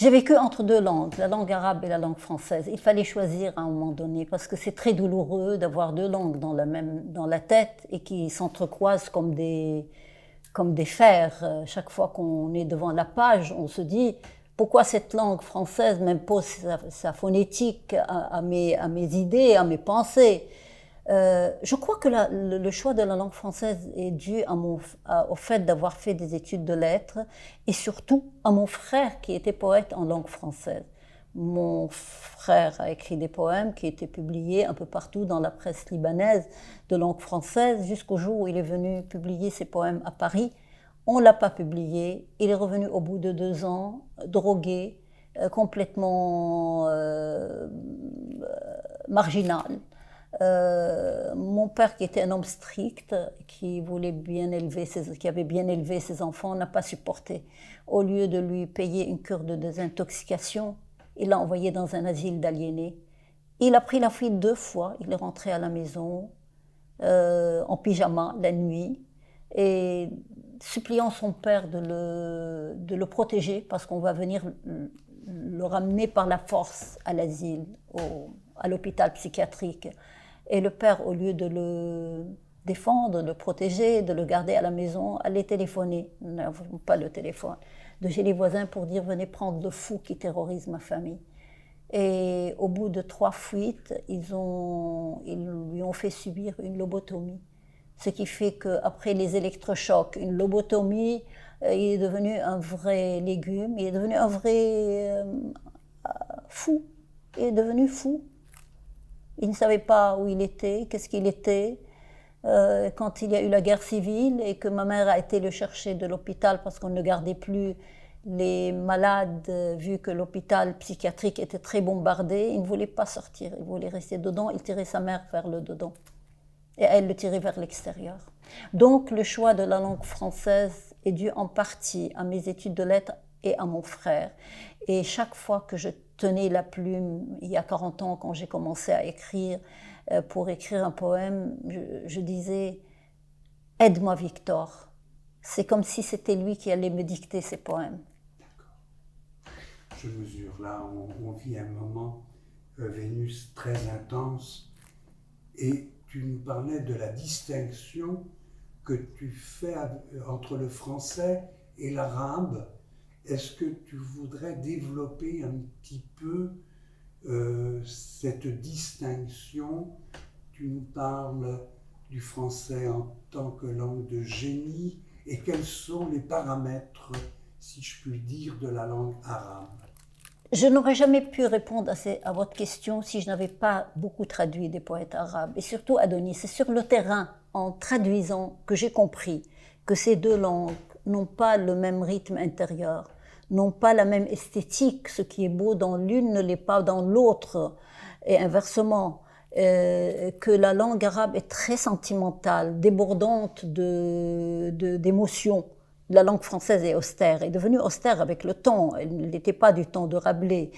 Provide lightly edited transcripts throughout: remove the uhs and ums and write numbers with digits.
J'ai vécu entre deux langues, la langue arabe et la langue française. Il fallait choisir à un moment donné parce que c'est très douloureux d'avoir deux langues dans la tête et qui s'entrecroisent comme des fers. Chaque fois qu'on est devant la page, on se dit pourquoi cette langue française m'impose sa phonétique à mes idées, à mes pensées. Je crois que le choix de la langue française est dû au fait d'avoir fait des études de lettres et surtout à mon frère qui était poète en langue française. Mon frère a écrit des poèmes qui étaient publiés un peu partout dans la presse libanaise de langue française jusqu'au jour où il est venu publier ses poèmes à Paris. On ne l'a pas publié. Il est revenu au bout de 2 ans, drogué, complètement marginal. Mon père, qui était un homme strict, qui avait bien élevé ses enfants, n'a pas supporté. Au lieu de lui payer une cure de désintoxication, il l'a envoyé dans un asile d'aliénés. Il a pris la fuite 2 fois. Il est rentré à la maison en pyjama la nuit et suppliant son père de le protéger parce qu'on va venir le ramener par la force à l'asile, à l'hôpital psychiatrique. Et le père, au lieu de le défendre, de le protéger, de le garder à la maison, allait téléphoner, nous n'avons pas le téléphone, de chez les voisins pour dire « venez prendre le fou qui terrorise ma famille ». Et au bout de 3 fuites, ils lui ont fait subir une lobotomie. Ce qui fait qu'après les électrochocs, une lobotomie, il est devenu un vrai légume, il est devenu un vrai fou. Il est devenu fou. Il ne savait pas où il était, qu'est-ce qu'il était. Quand il y a eu la guerre civile et que ma mère a été le chercher de l'hôpital parce qu'on ne gardait plus les malades, vu que l'hôpital psychiatrique était très bombardé, il ne voulait pas sortir, il voulait rester dedans, il tirait sa mère vers le dedans. Et elle le tirait vers l'extérieur. Donc le choix de la langue française est dû en partie à mes études de lettres et à mon frère. Et chaque fois que je tenais la plume, il y a 40 ans, quand j'ai commencé à écrire, pour écrire un poème, je disais « Aide-moi Victor ». C'est comme si c'était lui qui allait me dicter ses poèmes. D'accord. Je mesure. Là, on vit un moment Vénus très intense. Et tu nous parlais de la distinction que tu fais entre le français et l'arabe. Est-ce que tu voudrais développer un petit peu cette distinction? Tu nous parles du français en tant que langue de génie, et quels sont les paramètres, si je puis dire, de la langue arabe? Je n'aurais jamais pu répondre à votre question si je n'avais pas beaucoup traduit des poètes arabes, et surtout Adonis. C'est sur le terrain, en traduisant, que j'ai compris que ces 2 langues n'ont pas le même rythme intérieur, n'ont pas la même esthétique. Ce qui est beau dans l'une ne l'est pas dans l'autre, et inversement. Que la langue arabe est très sentimentale, débordante d'émotions. La langue française est austère, est devenue austère avec le temps, elle n'était pas du temps de Rabelais.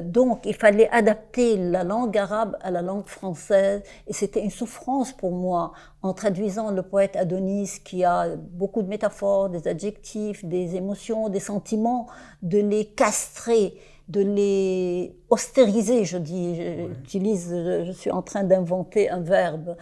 Donc il fallait adapter la langue arabe à la langue française, et c'était une souffrance pour moi, en traduisant le poète Adonis, qui a beaucoup de métaphores, des adjectifs, des émotions, des sentiments, de les castrer, de les austériser, je suis en train d'inventer un verbe,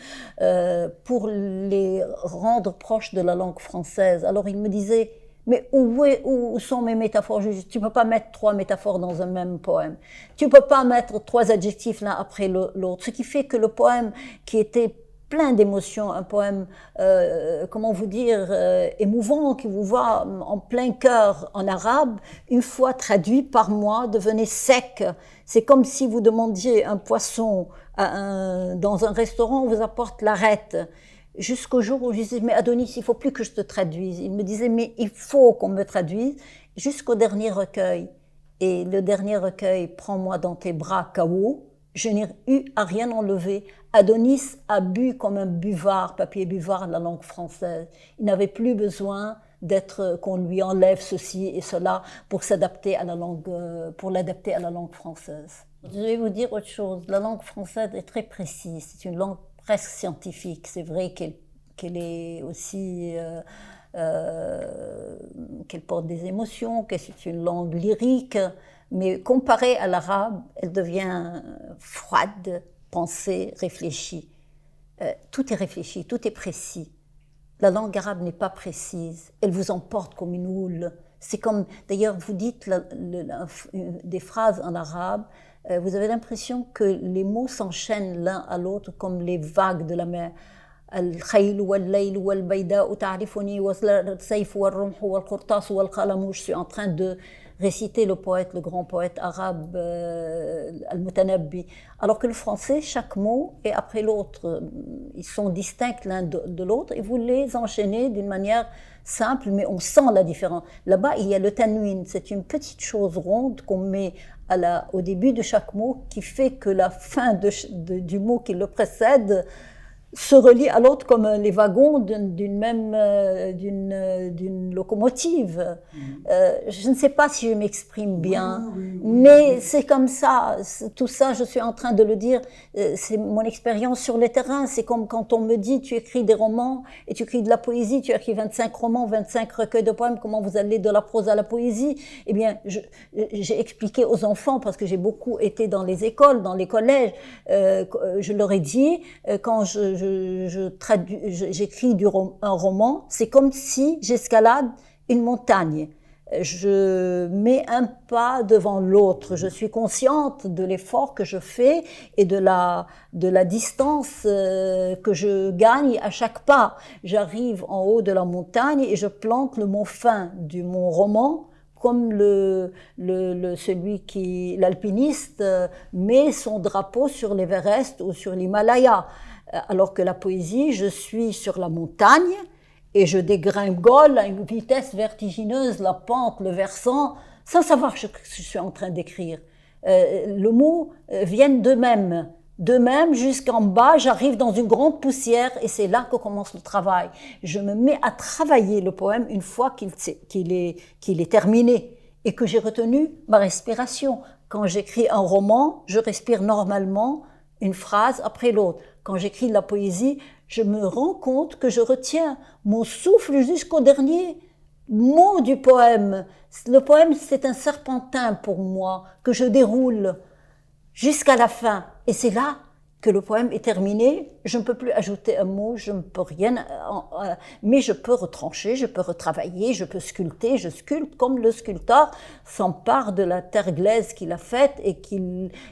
pour les rendre proches de la langue française. Alors il me disait, mais où sont mes métaphores? Tu ne peux pas mettre 3 métaphores dans un même poème. Tu ne peux pas mettre 3 adjectifs l'un après l'autre. Ce qui fait que le poème qui était plein d'émotions, un poème, comment vous dire, émouvant, qui vous voit en plein cœur en arabe, une fois traduit par moi, devenait sec. C'est comme si vous demandiez un poisson dans un restaurant, on vous apporte l'arête. Jusqu'au jour où je disais, mais Adonis, il ne faut plus que je te traduise. Il me disait, mais il faut qu'on me traduise, jusqu'au dernier recueil. Et le dernier recueil, Prends-moi dans tes bras, K.O., je n'ai eu à rien enlever. Adonis a bu comme un buvard, papier buvard, la langue française. Il n'avait plus besoin qu'on lui enlève ceci et cela pour s'adapter à la langue, pour l'adapter à la langue française. Je vais vous dire autre chose. La langue française est très précise. C'est une langue presque scientifique. C'est vrai qu'elle est aussi qu'elle porte des émotions, que c'est une langue lyrique, mais comparée à l'arabe, elle devient froide, pensée, réfléchie. Tout est réfléchi, tout est précis. La langue arabe n'est pas précise, elle vous emporte comme une houle. C'est comme, d'ailleurs, vous dites des phrases en arabe, vous avez l'impression que les mots s'enchaînent l'un à l'autre comme les vagues de la mer. الخيل والليل والبيداء تعرفني والسيف والرمح والقرطاس والقلم. Je suis en train de réciter le poète, le grand poète arabe Al-Mutanabbi. Alors que le français, chaque mot est après l'autre. Ils sont distincts l'un de l'autre et vous les enchaînez d'une manière simple, mais on sent la différence. Là-bas, il y a le tanwin, c'est une petite chose ronde qu'on met au début de chaque mot qui fait que la fin du mot qui le précède se relient à l'autre comme les wagons d'une locomotive. Je ne sais pas si je m'exprime bien, mais c'est comme ça. Tout ça, je suis en train de le dire, c'est mon expérience sur le terrain. C'est comme quand on me dit, tu écris des romans et tu écris de la poésie, tu écris 25 romans, 25 recueils de poèmes, comment vous allez de la prose à la poésie? Eh bien, j'ai expliqué aux enfants, parce que j'ai beaucoup été dans les écoles, dans les collèges, je leur ai dit, quand j'écris un roman, c'est comme si j'escalade une montagne. Je mets un pas devant l'autre. Je suis consciente de l'effort que je fais et de la distance que je gagne à chaque pas. J'arrive en haut de la montagne et je plante le mot fin de mon roman, comme l'alpiniste met son drapeau sur l'Everest ou sur l'Himalaya. Alors que la poésie, je suis sur la montagne et je dégringole à une vitesse vertigineuse, la pente, le versant, sans savoir ce que je suis en train d'écrire. Le mot vient d'eux-mêmes. D'eux-mêmes, jusqu'en bas, j'arrive dans une grande poussière et c'est là que commence le travail. Je me mets à travailler le poème une fois qu'il est terminé et que j'ai retenu ma respiration. Quand j'écris un roman, je respire normalement une phrase après l'autre. Quand j'écris de la poésie, je me rends compte que je retiens mon souffle jusqu'au dernier mot du poème. Le poème, c'est un serpentin pour moi que je déroule jusqu'à la fin. Et c'est là que le poème est terminé. Je ne peux plus ajouter un mot, je ne peux rien, mais je peux retrancher, je peux retravailler, je peux sculpter. Je sculpte comme le sculpteur s'empare de la terre glaise qu'il a faite et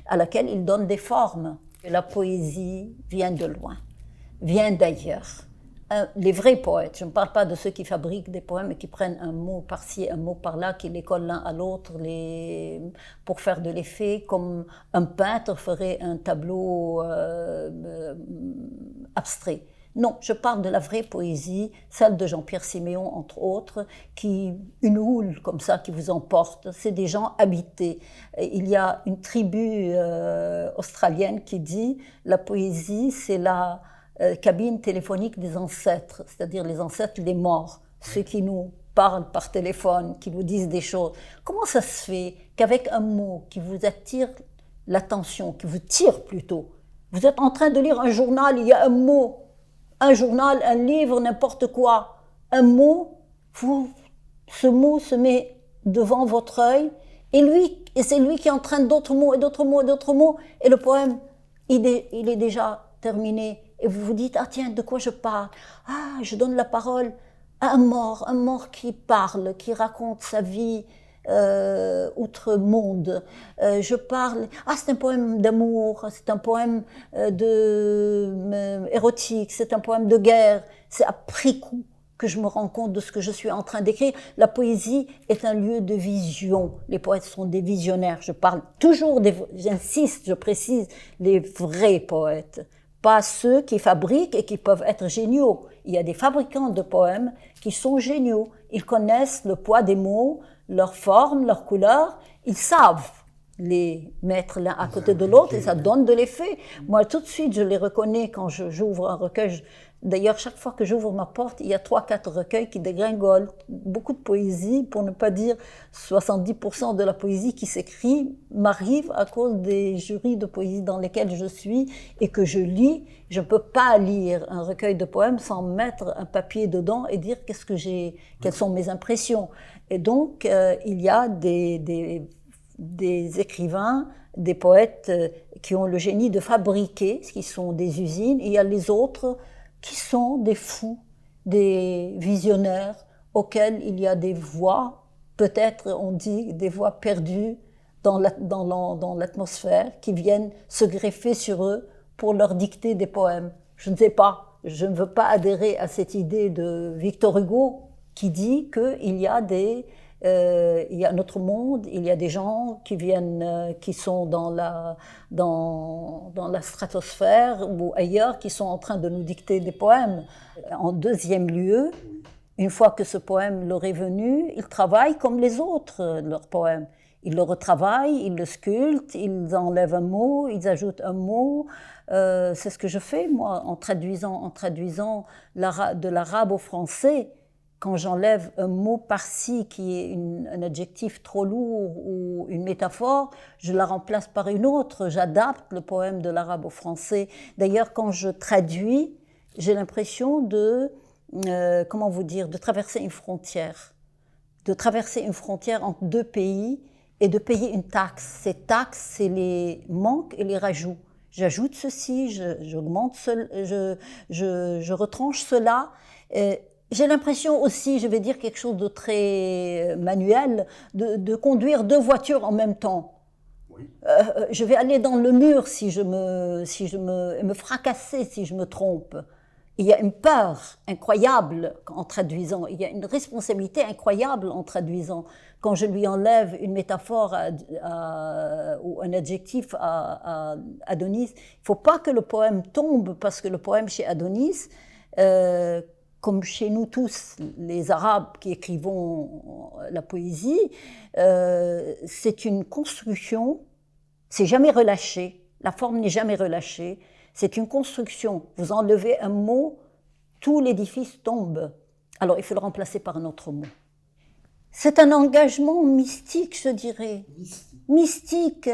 à laquelle il donne des formes. La poésie vient de loin, vient d'ailleurs. Les vrais poètes, je ne parle pas de ceux qui fabriquent des poèmes et qui prennent un mot par-ci, un mot par-là, qui les collent l'un à l'autre pour faire de l'effet, comme un peintre ferait un tableau abstrait. Non, je parle de la vraie poésie, celle de Jean-Pierre Siméon, entre autres, une houle comme ça qui vous emporte. C'est des gens habités. Il y a une tribu australienne qui dit la poésie, c'est la cabine téléphonique des ancêtres, c'est-à-dire les ancêtres, les morts, ceux qui nous parlent par téléphone, qui nous disent des choses. Comment ça se fait qu'avec un mot qui vous attire l'attention, qui vous tire plutôt, vous êtes en train de lire un journal, il y a un mot, un journal, un livre, n'importe quoi, un mot, ce mot se met devant votre œil, et c'est lui qui entraîne d'autres mots, et d'autres mots, et d'autres mots, et le poème, il est déjà terminé. Et vous vous dites, ah tiens, de quoi je parle? Ah, je donne la parole à un mort qui parle, qui raconte sa vie outre-monde. Je parle, c'est un poème d'amour, c'est un poème érotique, c'est un poème de guerre. C'est après coup que je me rends compte de ce que je suis en train d'écrire. La poésie est un lieu de vision. Les poètes sont des visionnaires. Je parle toujours, j'insiste, je précise, les vrais poètes. Pas ceux qui fabriquent et qui peuvent être géniaux. Il y a des fabricants de poèmes qui sont géniaux. Ils connaissent le poids des mots, leur forme, leur couleur. Ils savent les mettre l'un à côté de l'autre et ça donne de l'effet. Moi, tout de suite, je les reconnais quand j'ouvre un recueil. D'ailleurs, chaque fois que j'ouvre ma porte, il y a 3-4 recueils qui dégringolent. Beaucoup de poésie, pour ne pas dire 70% de la poésie qui s'écrit, m'arrive à cause des jurys de poésie dans lesquels je suis et que je lis. Je ne peux pas lire un recueil de poèmes sans mettre un papier dedans et dire quelles sont mes impressions. Et donc, il y a des écrivains, des poètes qui ont le génie de fabriquer, qui sont des usines, et il y a les autres qui sont des fous, des visionnaires, auxquels il y a des voix, peut-être on dit des voix perdues dans l'atmosphère, qui viennent se greffer sur eux pour leur dicter des poèmes. Je ne sais pas, je ne veux pas adhérer à cette idée de Victor Hugo qui dit qu'il y a il y a notre monde, il y a des gens qui viennent, qui sont dans la stratosphère ou ailleurs, qui sont en train de nous dicter des poèmes. En deuxième lieu, une fois que ce poème leur est venu, ils travaillent comme les autres, leurs poèmes. Ils le retravaillent, ils le sculptent, ils enlèvent un mot, ils ajoutent un mot. C'est ce que je fais, moi, en traduisant de l'arabe au français. Quand j'enlève un mot par-ci qui est un adjectif trop lourd ou une métaphore, je la remplace par une autre. J'adapte le poème de l'arabe au français. D'ailleurs, quand je traduis, j'ai l'impression de traverser une frontière. De traverser une frontière entre deux pays et de payer une taxe. Cette taxe, c'est les manques et les rajouts. J'ajoute ceci, j'augmente je retranche cela. J'ai l'impression aussi, je vais dire quelque chose de très manuel, de conduire deux voitures en même temps. Oui. Je vais aller dans le mur me fracasser si je me trompe. Il y a une peur incroyable en traduisant, il y a une responsabilité incroyable en traduisant. Quand je lui enlève une métaphore ou un adjectif à Adonis, il ne faut pas que le poème tombe, parce que le poème chez Adonis, comme chez nous tous, les Arabes qui écrivons la poésie, c'est une construction, c'est jamais relâché, la forme n'est jamais relâchée, c'est une construction. Vous enlevez un mot, tout l'édifice tombe. Alors il faut le remplacer par un autre mot. C'est un engagement mystique, je dirais. Mystique.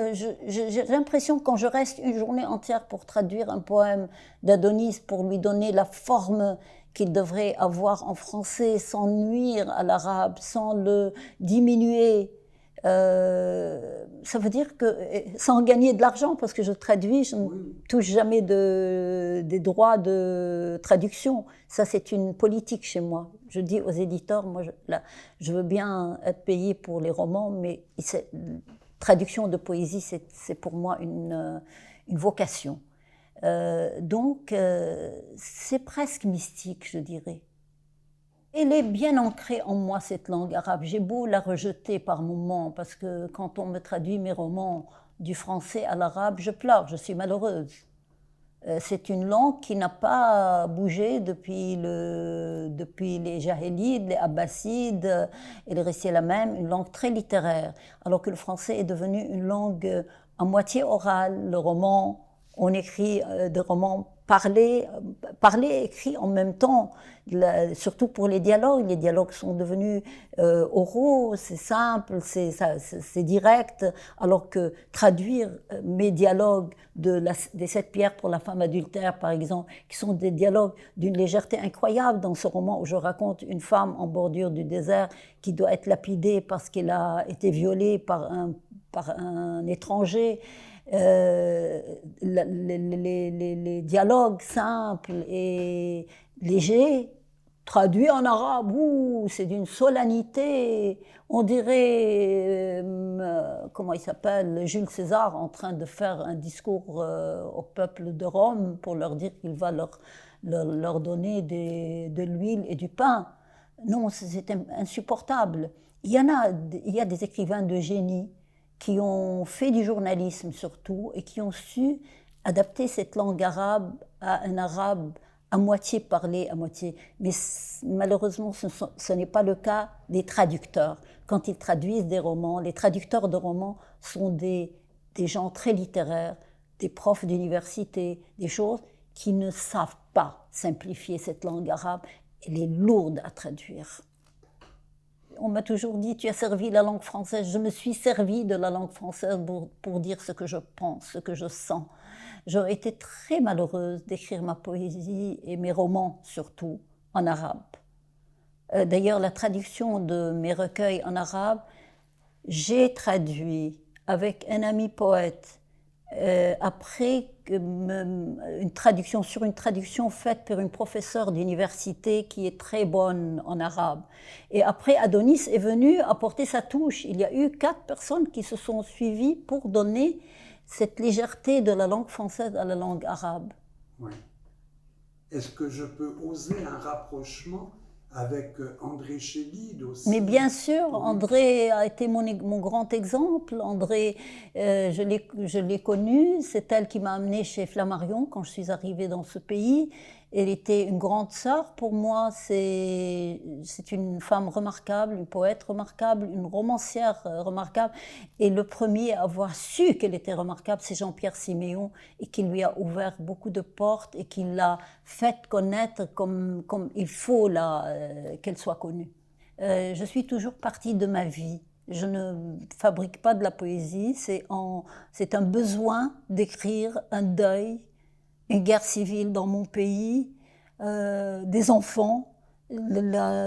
J'ai l'impression que quand je reste une journée entière pour traduire un poème d'Adonis, pour lui donner la forme qu'il devrait avoir en français, sans nuire à l'arabe, sans le diminuer, ça veut dire que, sans gagner de l'argent, parce que je traduis, je ne touche jamais des droits de traduction. Ça, c'est une politique chez moi. Je dis aux éditeurs, moi, je veux bien être payé pour les romans, mais traduction de poésie, c'est pour moi une vocation. Donc, c'est presque mystique, je dirais. Elle est bien ancrée en moi, cette langue arabe. J'ai beau la rejeter par moments, parce que quand on me traduit mes romans du français à l'arabe, je pleure, je suis malheureuse. C'est une langue qui n'a pas bougé depuis les Jahilides, les Abbassides, elle est restée la même, une langue très littéraire, alors que le français est devenu une langue à moitié orale. Le roman, on écrit des romans parlés et écrits en même temps, surtout pour les dialogues. Les dialogues sont devenus oraux, c'est simple, c'est direct, alors que traduire mes dialogues des 7 pierres pour la femme adultère, par exemple, qui sont des dialogues d'une légèreté incroyable dans ce roman où je raconte une femme en bordure du désert qui doit être lapidée parce qu'elle a été violée par un étranger. Les dialogues simples et légers, traduits en arabe, c'est d'une solennité. On dirait, comment il s'appelle, Jules César en train de faire un discours au peuple de Rome pour leur dire qu'il va leur donner de l'huile et du pain. Non, c'est insupportable. Il y a des écrivains de génie qui ont fait du journalisme surtout et qui ont su adapter cette langue arabe à un arabe à moitié parlé, à moitié. Mais malheureusement, ce n'est pas le cas des traducteurs. Quand ils traduisent des romans, les traducteurs de romans sont des gens très littéraires, des profs d'université, des choses qui ne savent pas simplifier cette langue arabe. Elle est lourde à traduire. On m'a toujours dit, tu as servi la langue française. Je me suis servi de la langue française pour dire ce que je pense, ce que je sens. J'aurais été très malheureuse d'écrire ma poésie et mes romans, surtout, en arabe. D'ailleurs, la traduction de mes recueils en arabe, j'ai traduit avec un ami poète après une traduction faite par une professeure d'université qui est très bonne en arabe. Et après, Adonis est venu apporter sa touche. Il y a eu 4 personnes qui se sont suivies pour donner cette légèreté de la langue française à la langue arabe. Oui. Est-ce que je peux oser un rapprochement avec André Chédid aussi? Mais bien sûr, André a été mon grand exemple. André, je l'ai connue, c'est elle qui m'a amenée chez Flammarion quand je suis arrivée dans ce pays. Elle était une grande sœur pour moi, c'est une femme remarquable, une poète remarquable, une romancière remarquable. Et le premier à avoir su qu'elle était remarquable, c'est Jean-Pierre Siméon, et qui lui a ouvert beaucoup de portes et qui l'a fait connaître comme il faut qu'elle soit connue. Je suis toujours partie de ma vie. Je ne fabrique pas de la poésie, c'est un besoin d'écrire un deuil, une guerre civile dans mon pays, des enfants.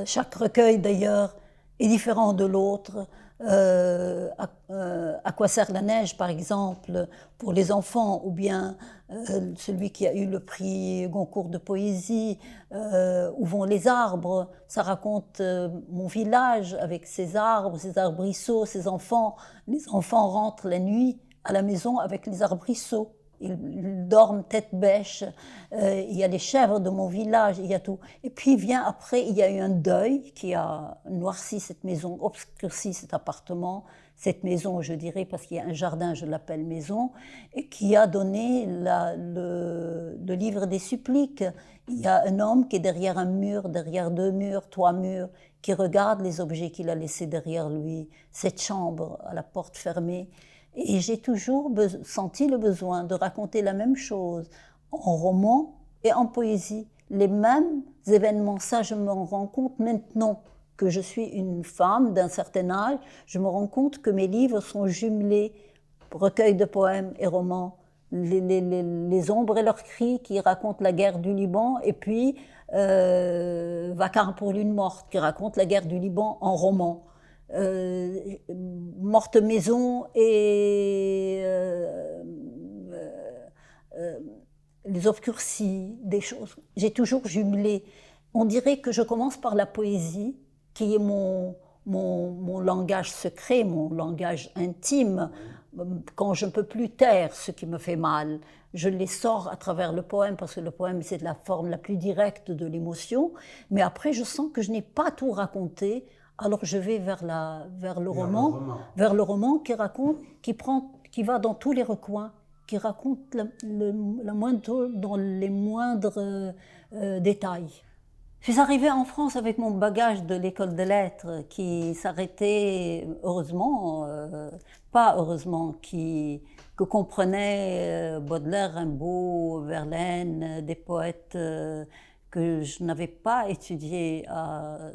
Chaque recueil, d'ailleurs, est différent de l'autre. À quoi sert la neige, par exemple, pour les enfants, ou bien celui qui a eu le prix Goncourt de poésie, Où vont les arbres, ça raconte mon village avec ses arbrisseaux, ses enfants. Les enfants rentrent la nuit à la maison avec les arbrisseaux. Ils dorment tête bêche, il y a les chèvres de mon village, il y a tout. Et puis vient après, il y a eu un deuil qui a noirci cette maison, obscurci cet appartement, cette maison, je dirais, parce qu'il y a un jardin, je l'appelle maison, et qui a donné le livre des suppliques. Il y a un homme qui est derrière un mur, derrière 2 murs, 3 murs, qui regarde les objets qu'il a laissés derrière lui, cette chambre à la porte fermée. Et j'ai toujours senti le besoin de raconter la même chose en roman et en poésie. Les mêmes événements, ça je me rends compte maintenant que je suis une femme d'un certain âge, je me rends compte que mes livres sont jumelés, recueils de poèmes et romans, les ombres et leurs cris qui racontent la guerre du Liban, et puis Vacarme pour l'une morte qui raconte la guerre du Liban en roman. Morte maison et les obscurcis, des choses. J'ai toujours jumelé. On dirait que je commence par la poésie, qui est mon langage secret, mon langage intime. Quand je ne peux plus taire ce qui me fait mal, je les sors à travers le poème, parce que le poème, c'est la forme la plus directe de l'émotion. Mais après, je sens que je n'ai pas tout raconté. Alors je vais vers le roman qui raconte, qui va dans tous les recoins, qui raconte dans les moindres détails. Je suis arrivée en France avec mon bagage de l'école des lettres qui s'arrêtait, heureusement, pas heureusement, que comprenait Baudelaire, Rimbaud, Verlaine, des poètes que je n'avais pas étudiés à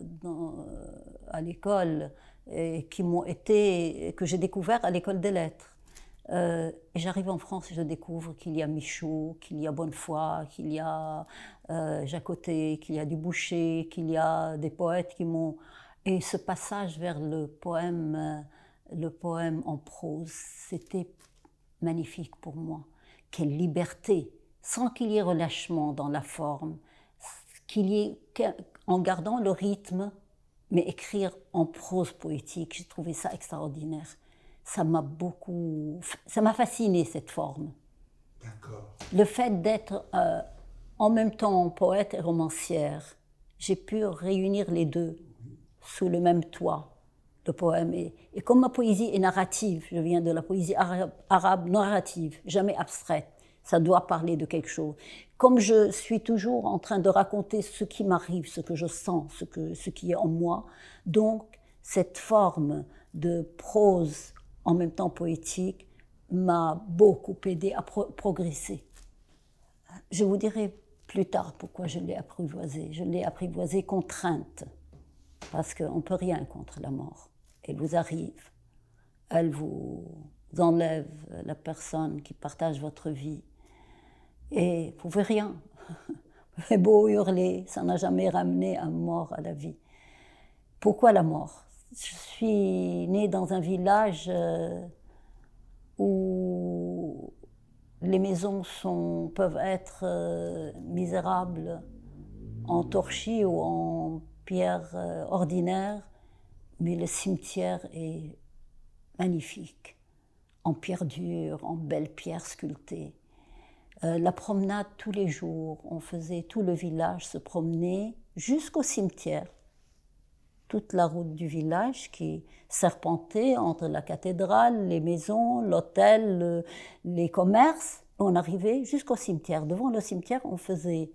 l'école et que j'ai découvert à l'école des lettres. Et j'arrive en France et je découvre qu'il y a Michaud, qu'il y a Bonnefoy, qu'il y a Jacotet, qu'il y a Dubouché, qu'il y a des poètes qui m'ont... Et ce passage vers le poème en prose, c'était magnifique pour moi. Quelle liberté, sans qu'il y ait relâchement dans la forme, en gardant le rythme, mais écrire en prose poétique, j'ai trouvé ça extraordinaire. Ça m'a fasciné cette forme. D'accord. Le fait d'être en même temps poète et romancière, j'ai pu réunir les deux sous le même toit, le poème. Et comme ma poésie est narrative, je viens de la poésie arabe narrative, jamais abstraite, ça doit parler de quelque chose. Comme je suis toujours en train de raconter ce qui m'arrive, ce que je sens, ce qui est en moi, donc cette forme de prose en même temps poétique m'a beaucoup aidé à progresser. Je vous dirai plus tard, pourquoi je l'ai apprivoisée? Je l'ai apprivoisée contrainte, parce qu'on ne peut rien contre la mort. Elle vous arrive, elle vous enlève la personne qui partage votre vie, et vous ne pouvez rien. Vous avez beau hurler, ça n'a jamais ramené un mort à la vie. Pourquoi la mort? Je suis née dans un village où les maisons peuvent être misérables en torchis ou en pierre ordinaire, mais le cimetière est magnifique, en pierre dure, en belles pierres sculptées. La promenade tous les jours, tout le village se promenait jusqu'au cimetière. Toute la route du village qui serpentait entre la cathédrale, les maisons, l'hôtel, les commerces. On arrivait jusqu'au cimetière. Devant le cimetière, on faisait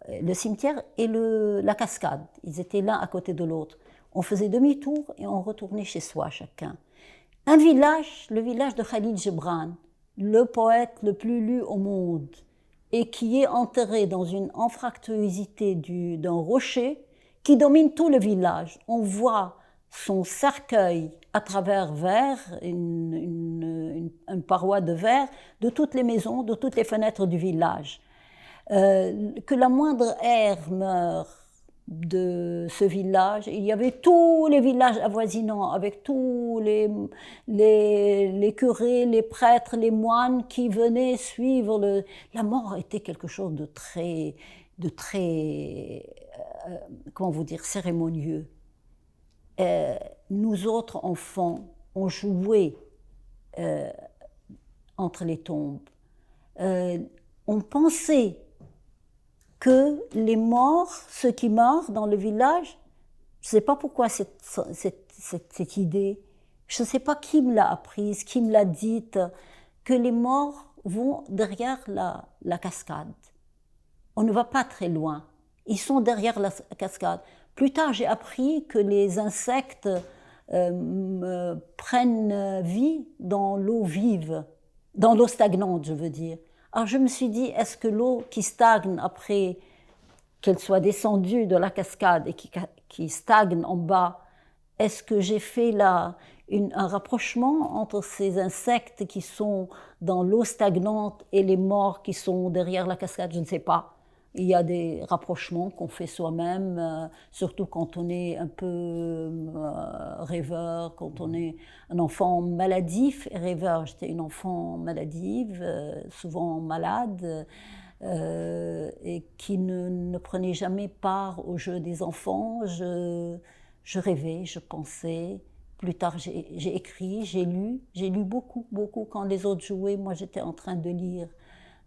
le cimetière et la cascade. Ils étaient l'un à côté de l'autre. On faisait demi-tour et on retournait chez soi chacun. Un village, le village de Khalil Gibran, le poète le plus lu au monde, et qui est enterré dans une anfractuosité d'un rocher qui domine tout le village. On voit son cercueil à travers verre, une paroi de verre, de toutes les maisons, de toutes les fenêtres du village. Que la moindre ère meure de ce village, il y avait tous les villages avoisinants, avec tous les curés, les prêtres, les moines qui venaient suivre la mort était quelque chose de très comment vous dire, cérémonieux. Nous autres enfants, on jouait entre les tombes. On pensait que les morts, ceux qui meurent dans le village, je ne sais pas pourquoi cette idée, je ne sais pas qui me l'a apprise, qui me l'a dite, que les morts vont derrière la cascade. On ne va pas très loin. Ils sont derrière la cascade. Plus tard, j'ai appris que les insectes prennent vie dans l'eau vive, dans l'eau stagnante, je veux dire. Alors je me suis dit, est-ce que l'eau qui stagne après qu'elle soit descendue de la cascade et qui stagne en bas, est-ce que j'ai fait un rapprochement entre ces insectes qui sont dans l'eau stagnante et les morts qui sont derrière la cascade? Je ne sais pas. Il y a des rapprochements qu'on fait soi-même, surtout quand on est un peu rêveur, quand on est un enfant maladif et rêveur. J'étais une enfant maladive, souvent malade, et qui ne prenait jamais part au jeu des enfants. Je rêvais, je pensais. Plus tard, j'ai écrit, j'ai lu beaucoup, beaucoup. Quand les autres jouaient, moi j'étais en train de lire.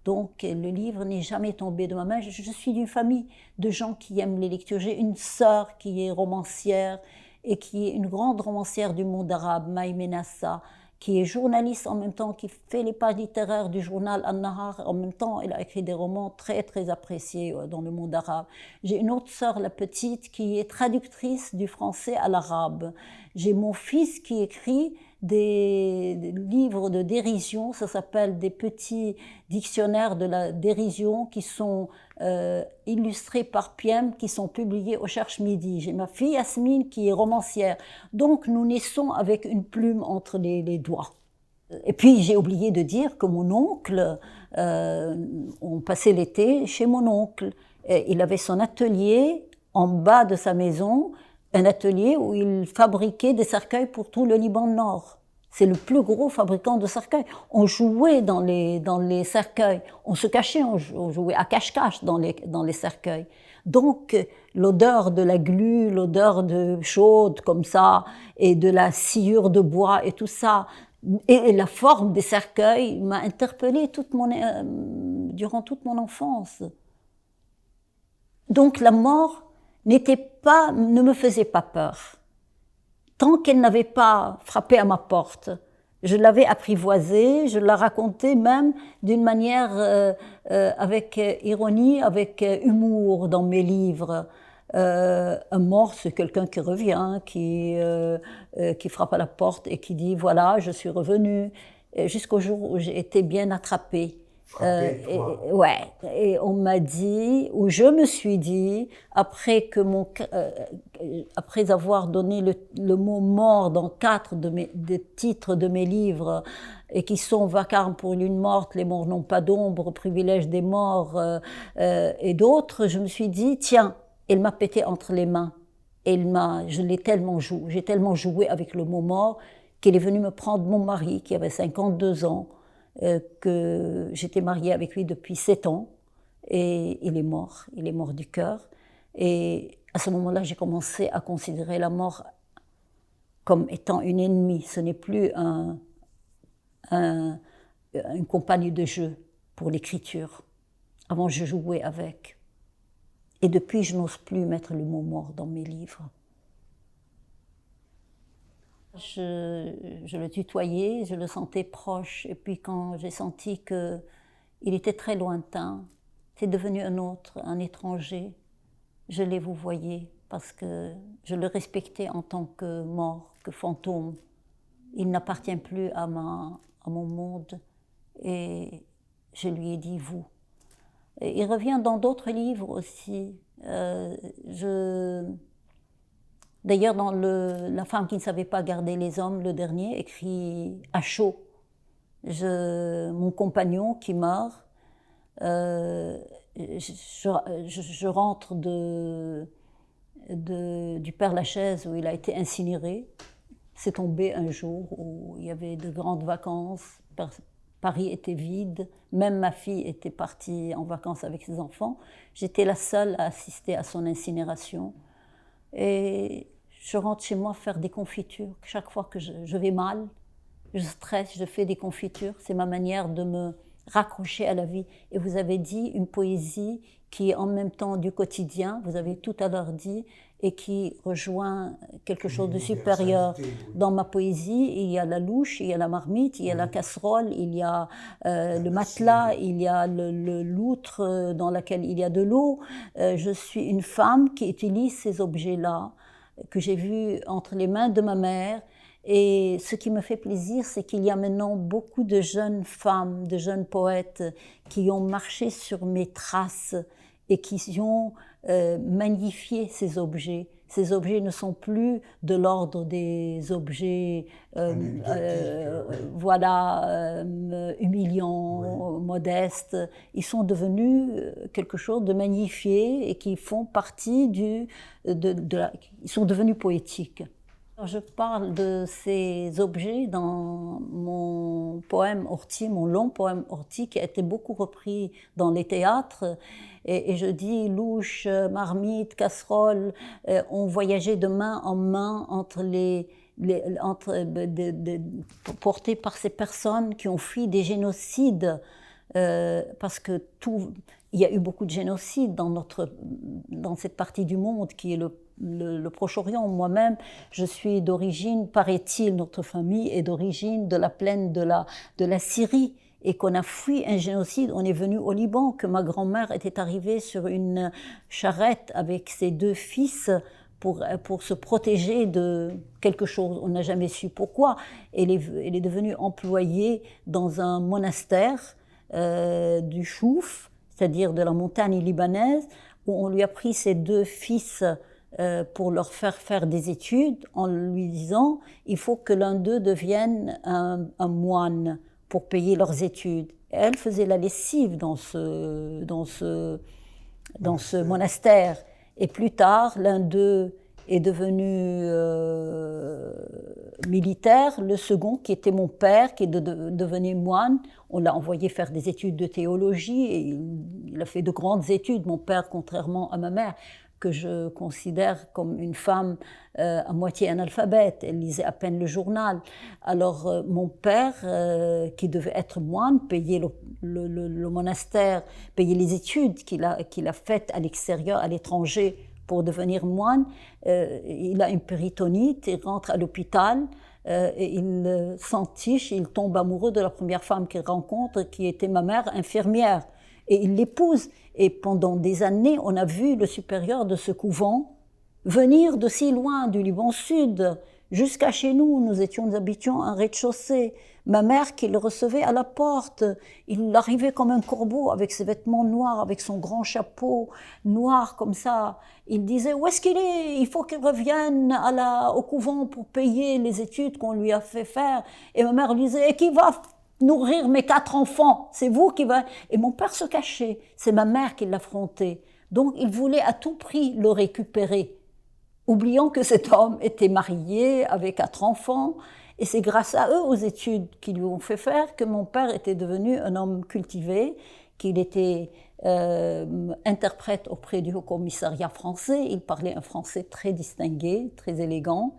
Donc le livre n'est jamais tombé de ma main. Je suis d'une famille de gens qui aiment les lectures. J'ai une sœur qui est romancière et qui est une grande romancière du monde arabe, Maï Nassa, qui est journaliste en même temps, qui fait les pages littéraires du journal An-Nahar. En même temps, elle a écrit des romans très, très appréciés dans le monde arabe. J'ai une autre sœur, la petite, qui est traductrice du français à l'arabe. J'ai mon fils qui écrit des livres de dérision, ça s'appelle des petits dictionnaires de la dérision qui sont illustrés par Piem, qui sont publiés au Cherche Midi. J'ai ma fille Yasmine qui est romancière. Donc nous naissons avec une plume entre les doigts. Et puis j'ai oublié de dire que mon oncle, on passait l'été chez mon oncle. Il avait son atelier en bas de sa maison, un atelier où il fabriquait des cercueils pour tout le Liban Nord. C'est le plus gros fabricant de cercueils. On jouait dans les cercueils, on se cachait, on jouait à cache-cache dans les cercueils. Donc l'odeur de la glu, l'odeur de chaude comme ça, et de la sciure de bois et tout ça, et la forme des cercueils m'a interpellée durant toute mon enfance. Donc la mort ne me faisait pas peur. Tant qu'elle n'avait pas frappé à ma porte, je l'avais apprivoisée, je la racontais même d'une manière avec ironie, avec humour dans mes livres. Un mort, c'est quelqu'un qui revient, qui frappe à la porte et qui dit « voilà, je suis revenu » jusqu'au jour où j'ai été bien attrapée. Et on m'a dit, ou je me suis dit, après avoir donné le mot mort dans 4 des titres de mes livres, et qui sont Vacarme pour une lune morte, Les morts n'ont pas d'ombre, Privilège des morts, et d'autres, je me suis dit, tiens, elle m'a pété entre les mains. J'ai tellement joué avec le mot mort, qu'elle est venue me prendre mon mari, qui avait 52 ans, que j'étais mariée avec lui depuis 7 ans, et il est mort du cœur. Et à ce moment-là, j'ai commencé à considérer la mort comme étant une ennemie. Ce n'est plus une compagne de jeu pour l'écriture. Avant, je jouais avec. Et depuis, je n'ose plus mettre le mot mort dans mes livres. Je le tutoyais, je le sentais proche, et puis quand j'ai senti qu'il était très lointain, c'est devenu un autre, un étranger, je l'ai vouvoyé parce que je le respectais en tant que mort, que fantôme. Il n'appartient plus à mon monde, et je lui ai dit vous. Et il revient dans d'autres livres aussi. D'ailleurs, dans La femme qui ne savait pas garder les hommes, le dernier, écrit à chaud. Mon compagnon qui meurt, je rentre du Père-Lachaise où il a été incinéré. C'est tombé un jour où il y avait de grandes vacances. Paris était vide, même ma fille était partie en vacances avec ses enfants. J'étais la seule à assister à son incinération. Et je rentre chez moi faire des confitures. Chaque fois que je vais mal, je stresse, je fais des confitures. C'est ma manière de me raccrocher à la vie. Et vous avez dit une poésie qui est en même temps du quotidien, vous avez tout à l'heure dit, et qui rejoint quelque chose de supérieur. Dans ma poésie, il y a la louche, il y a la marmite, il y a la casserole, il y a le matelas, il y a l'outre dans laquelle il y a de l'eau. Je suis une femme qui utilise ces objets-là, que j'ai vus entre les mains de ma mère. Et ce qui me fait plaisir, c'est qu'il y a maintenant beaucoup de jeunes femmes, de jeunes poètes qui ont marché sur mes traces et qui ont magnifié ces objets. Ces objets ne sont plus de l'ordre des objets humiliants, modestes. Ils sont devenus quelque chose de magnifié et qui font partie ils sont devenus poétiques. Je parle de ces objets dans mon poème Ortie, mon long poème Ortie, qui a été beaucoup repris dans les théâtres. Et je dis louche, marmite, casserole, on voyageait de main en main portés par ces personnes qui ont fui des génocides, parce que il y a eu beaucoup de génocides dans cette partie du monde qui est le Proche-Orient. Moi-même, je suis d'origine, paraît-il, notre famille est d'origine de la plaine de la Syrie, et qu'on a fui un génocide. On est venu au Liban, que ma grand-mère était arrivée sur une charrette avec ses 2 fils pour se protéger de quelque chose. On n'a jamais su pourquoi. Elle est devenue employée dans un monastère du Chouf, c'est-à-dire de la montagne libanaise, où on lui a pris ses 2 fils pour leur faire des études, en lui disant il faut que l'un d'eux devienne un moine pour payer leurs études. Et elle faisait la lessive dans ce monastère. Et plus tard, l'un d'eux est devenu militaire, le second, qui était mon père, qui est devenu moine, on l'a envoyé faire des études de théologie, et il a fait de grandes études, mon père, contrairement à ma mère, que je considère comme une femme à moitié analphabète. Elle lisait à peine le journal. Alors mon père, qui devait être moine, payait le monastère, payait les études qu'il a faites à l'extérieur, à l'étranger, pour devenir moine. Il a une péritonite, il rentre à l'hôpital, et il s'entiche, il tombe amoureux de la première femme qu'il rencontre, qui était ma mère, infirmière. Et il l'épouse. Et pendant des années, on a vu le supérieur de ce couvent venir de si loin, du Liban Sud, Jusqu'à chez nous, nous habitions un rez-de-chaussée. Ma mère qui le recevait à la porte, il arrivait comme un corbeau avec ses vêtements noirs, avec son grand chapeau noir comme ça. Il disait, où est-ce qu'il est? Il faut qu'il revienne au couvent pour payer les études qu'on lui a fait faire. Et ma mère lui disait, et qui va nourrir mes 4 enfants? C'est vous qui va... Et mon père se cachait. C'est ma mère qui l'affrontait. Donc il voulait à tout prix le récupérer, oubliant que cet homme était marié avec 4 enfants, et c'est grâce à eux, aux études qui lui ont fait faire, que mon père était devenu un homme cultivé, qu'il était interprète auprès du Haut-Commissariat français, il parlait un français très distingué, très élégant,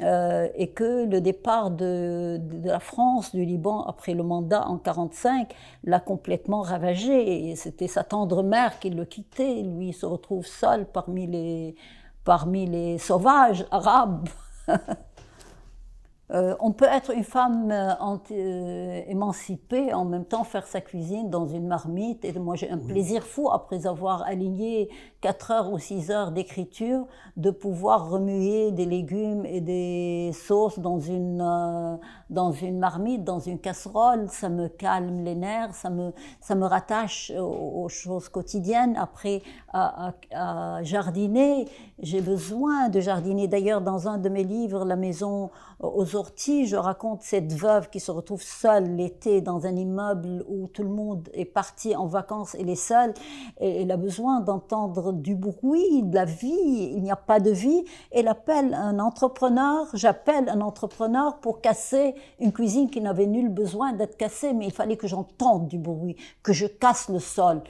et que le départ de la France, du Liban, après le mandat en 1945, l'a complètement ravagé, et c'était sa tendre mère qui le quittait, lui il se retrouve seul parmi les sauvages arabes. On peut être une femme émancipée, en même temps faire sa cuisine dans une marmite. Et moi, j'ai un plaisir fou, après avoir aligné 4 heures ou 6 heures d'écriture, de pouvoir remuer des légumes et des sauces dans une marmite, dans une casserole. Ça me calme les nerfs, ça me rattache aux choses quotidiennes. Après, à jardiner, j'ai besoin de jardiner. D'ailleurs, dans un de mes livres, La maison aux orties, je raconte cette veuve qui se retrouve seule l'été dans un immeuble où tout le monde est parti en vacances, elle est seule, et elle a besoin d'entendre du bruit, de la vie, il n'y a pas de vie. Elle appelle un entrepreneur, j'appelle un entrepreneur pour casser une cuisine qui n'avait nul besoin d'être cassée, mais il fallait que j'entende du bruit, que je casse le sol,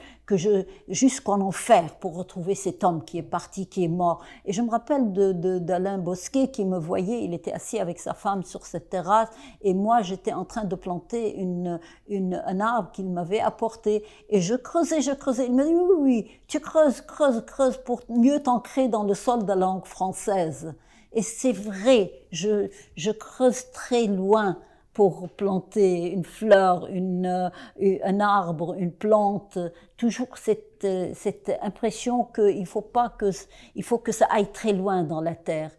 jusqu'en enfer pour retrouver cet homme qui est parti, qui est mort. Et je me rappelle d'Alain Bosquet qui me voyait, il était assis avec sa femme sur cette terrasse, et moi j'étais en train de planter un arbre qu'il m'avait apporté, et je creusais, il me dit oui, tu creuses pour mieux t'ancrer dans le sol de la langue française. Et c'est vrai, je creuse très loin pour planter une fleur, un arbre, une plante, toujours cette impression qu'il faut que ça aille très loin dans la terre.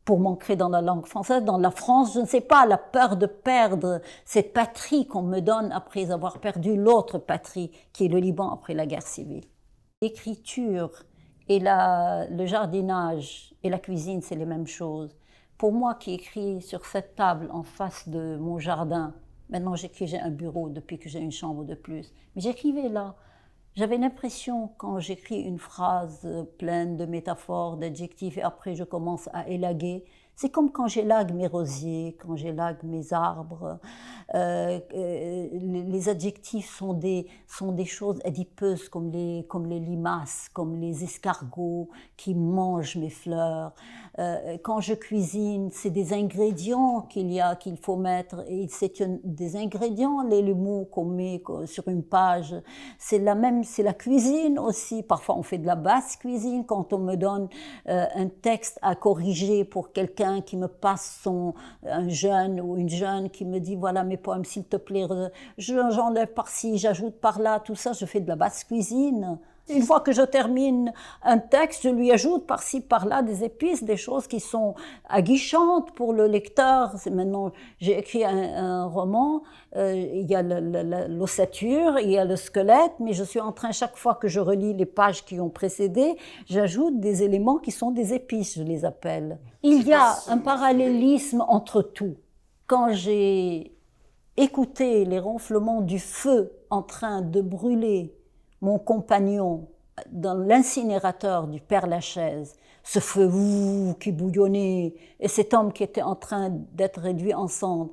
Pour m'ancrer dans la langue française, dans la France, je ne sais pas, la peur de perdre cette patrie qu'on me donne après avoir perdu l'autre patrie, qui est le Liban après la guerre civile. L'écriture et le jardinage et la cuisine, c'est les mêmes choses. Pour moi qui écris sur cette table en face de mon jardin, maintenant j'ai un bureau depuis que j'ai une chambre de plus, mais j'écrivais là. J'avais l'impression, quand j'écris une phrase pleine de métaphores, d'adjectifs, et après je commence à élaguer, c'est comme quand j'élague mes rosiers, quand j'élague mes arbres. Les adjectifs sont des choses adipeuses comme les limaces, comme les escargots qui mangent mes fleurs. Quand je cuisine, c'est des ingrédients qu'il faut mettre, et c'est des ingrédients, les mots qu'on met sur une page. C'est la cuisine aussi. Parfois on fait de la basse cuisine quand on me donne un texte à corriger pour quelqu'un qui me passe un jeune ou une jeune qui me dit voilà mes poèmes s'il te plaît, j'enlève par-ci, j'ajoute par-là, tout ça, je fais de la basse cuisine. Une fois que je termine un texte, je lui ajoute par-ci, par-là des épices, des choses qui sont aguichantes pour le lecteur. Maintenant, j'ai écrit un roman, il y a l'ossature, il y a le squelette, mais je suis en train, chaque fois que je relis les pages qui ont précédé, j'ajoute des éléments qui sont des épices, je les appelle. Il y a un parallélisme entre tout. Quand j'ai écouté les ronflements du feu en train de brûler mon compagnon dans l'incinérateur du Père-Lachaise, ce feu qui bouillonnait, et cet homme qui était en train d'être réduit en cendres.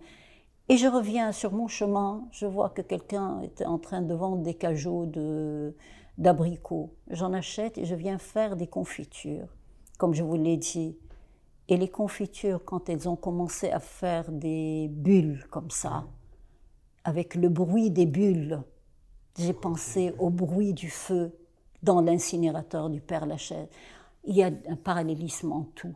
Et je reviens sur mon chemin, je vois que quelqu'un était en train de vendre des cajots d'abricots. J'en achète et je viens faire des confitures, comme je vous l'ai dit. Et les confitures, quand elles ont commencé à faire des bulles comme ça, avec le bruit des bulles, j'ai pensé au bruit du feu dans l'incinérateur du Père-Lachaise. Il y a un parallélisme en tout.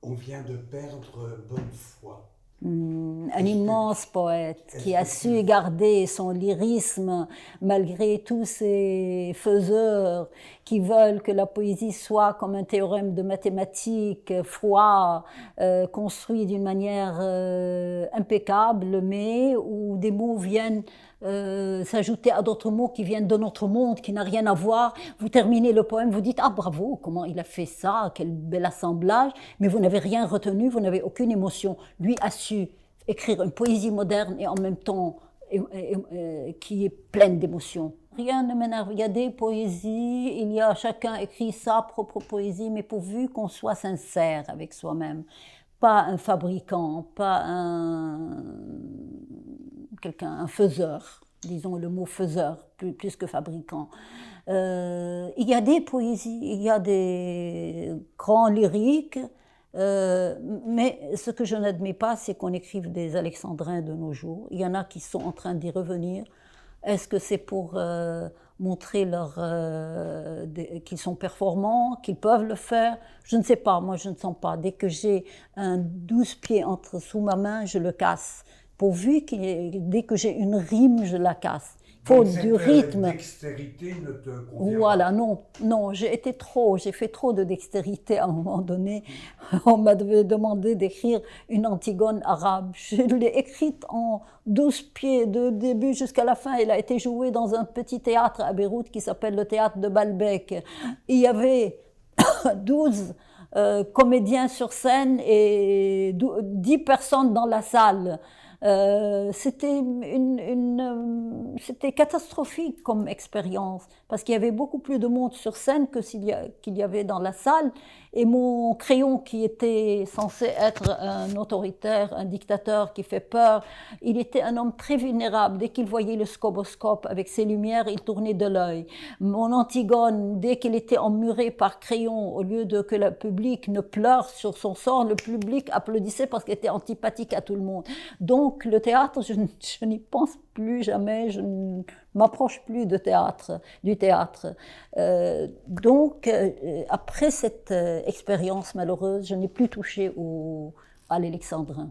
On vient de perdre Bonnefoy. un immense poète qui a su garder son lyrisme malgré tous ces faiseurs qui veulent que la poésie soit comme un théorème de mathématiques, froid, construit d'une manière impeccable, mais où des mots viennent s'ajouter à d'autres mots qui viennent de notre monde, qui n'a rien à voir. Vous terminez le poème, vous dites « Ah bravo, comment il a fait ça, quel bel assemblage », mais vous n'avez rien retenu, vous n'avez aucune émotion. Lui a su écrire une poésie moderne et en même temps qui est pleine d'émotions. Rien ne m'énerve, il y a des poésies, chacun écrit sa propre poésie, mais pourvu qu'on soit sincère avec soi-même. Pas un fabricant, pas un faiseur, disons le mot faiseur, plus que fabricant. Il y a des poésies, il y a des grands lyriques, mais ce que je n'admets pas, c'est qu'on écrive des alexandrins de nos jours. Il y en a qui sont en train d'y revenir. Est-ce que c'est pour montrer qu'ils sont performants, qu'ils peuvent le faire? Je ne sais pas, moi je ne sens pas. Dès que j'ai un 12 pieds sous ma main, je le casse. Pourvu dès que j'ai une rime, je la casse. Il faut du rythme. Dextérité ne te convient voilà, pas. non, j'ai fait trop de dextérité à un moment donné. On m'a demandé d'écrire une Antigone arabe. Je l'ai écrite en 12 pieds, de début jusqu'à la fin. Elle a été jouée dans un petit théâtre à Beyrouth qui s'appelle le théâtre de Baalbek. Il y avait 12 comédiens sur scène et 10 personnes dans la salle. C'était catastrophique comme expérience parce qu'il y avait beaucoup plus de monde sur scène qu'il y avait dans la salle, et mon crayon qui était censé être un autoritaire, un dictateur qui fait peur, il était un homme très vulnérable. Dès qu'il voyait le stroboscope avec ses lumières, il tournait de l'œil. Mon Antigone, dès qu'il était emmuré par crayon, au lieu de que le public ne pleure sur son sort, le public applaudissait parce qu'il était antipathique à tout le monde. Donc le théâtre, je n'y pense plus jamais, je ne m'approche plus du théâtre. Après cette expérience malheureuse, je n'ai plus touché à l'Alexandrin.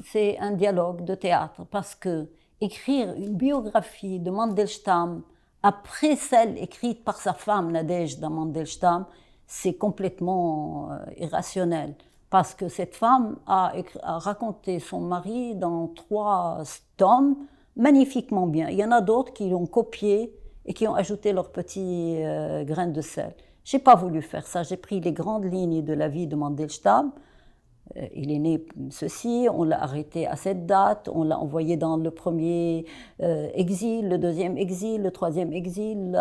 C'est un dialogue de théâtre, parce que écrire une biographie de Mandelstam après celle écrite par sa femme Nadejda Mandelstam, c'est complètement irrationnel. Parce que cette femme a raconté son mari dans 3 tomes, magnifiquement bien. Il y en a d'autres qui l'ont copié et qui ont ajouté leurs petits grains de sel. Je n'ai pas voulu faire ça. J'ai pris les grandes lignes de la vie de Mandelstam. Il est né ceci, on l'a arrêté à cette date, on l'a envoyé dans le premier exil, le deuxième exil, le troisième exil,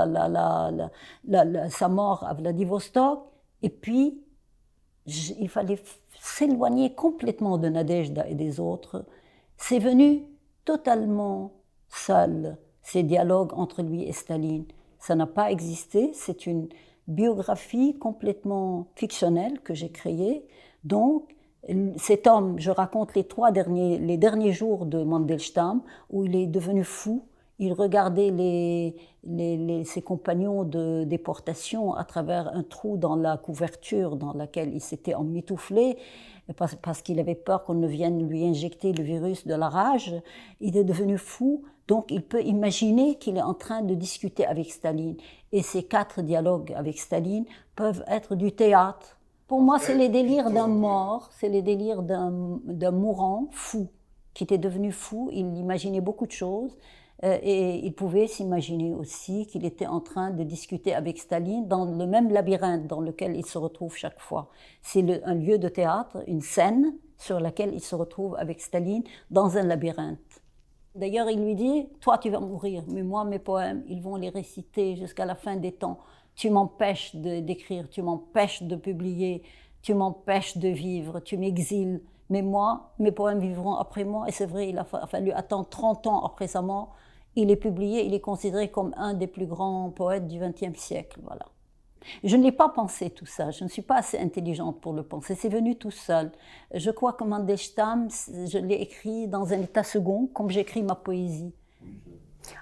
sa mort à Vladivostok. Et puis, il fallait s'éloigner complètement de Nadejda et des autres. C'est venu totalement seul, ces dialogues entre lui et Staline. Ça n'a pas existé, c'est une biographie complètement fictionnelle que j'ai créée. Donc, cet homme, je raconte les derniers jours de Mandelstam, où il est devenu fou. Il regardait ses compagnons de déportation à travers un trou dans la couverture dans laquelle il s'était emmitouflé, parce qu'il avait peur qu'on ne vienne lui injecter le virus de la rage. Il est devenu fou, donc il peut imaginer qu'il est en train de discuter avec Staline. Et ces 4 dialogues avec Staline peuvent être du théâtre. Pour moi, c'est les délires d'un mort, c'est les délires d'un mourant fou, qui était devenu fou. Il imaginait beaucoup de choses. Et il pouvait s'imaginer aussi qu'il était en train de discuter avec Staline dans le même labyrinthe dans lequel il se retrouve chaque fois. C'est un lieu de théâtre, une scène sur laquelle il se retrouve avec Staline dans un labyrinthe. D'ailleurs, il lui dit « Toi, tu vas mourir, mais moi, mes poèmes, ils vont les réciter jusqu'à la fin des temps. Tu m'empêches d'écrire, tu m'empêches de publier, tu m'empêches de vivre, tu m'exiles. Mais moi, mes poèmes vivront après moi. » Et c'est vrai, il a fallu attendre 30 ans après sa mort. Il est publié, il est considéré comme un des plus grands poètes du XXe siècle. Voilà. Je ne l'ai pas pensé tout ça, je ne suis pas assez intelligente pour le penser, c'est venu tout seul. Je crois que Mandelstam, je l'ai écrit dans un état second, comme j'écris ma poésie.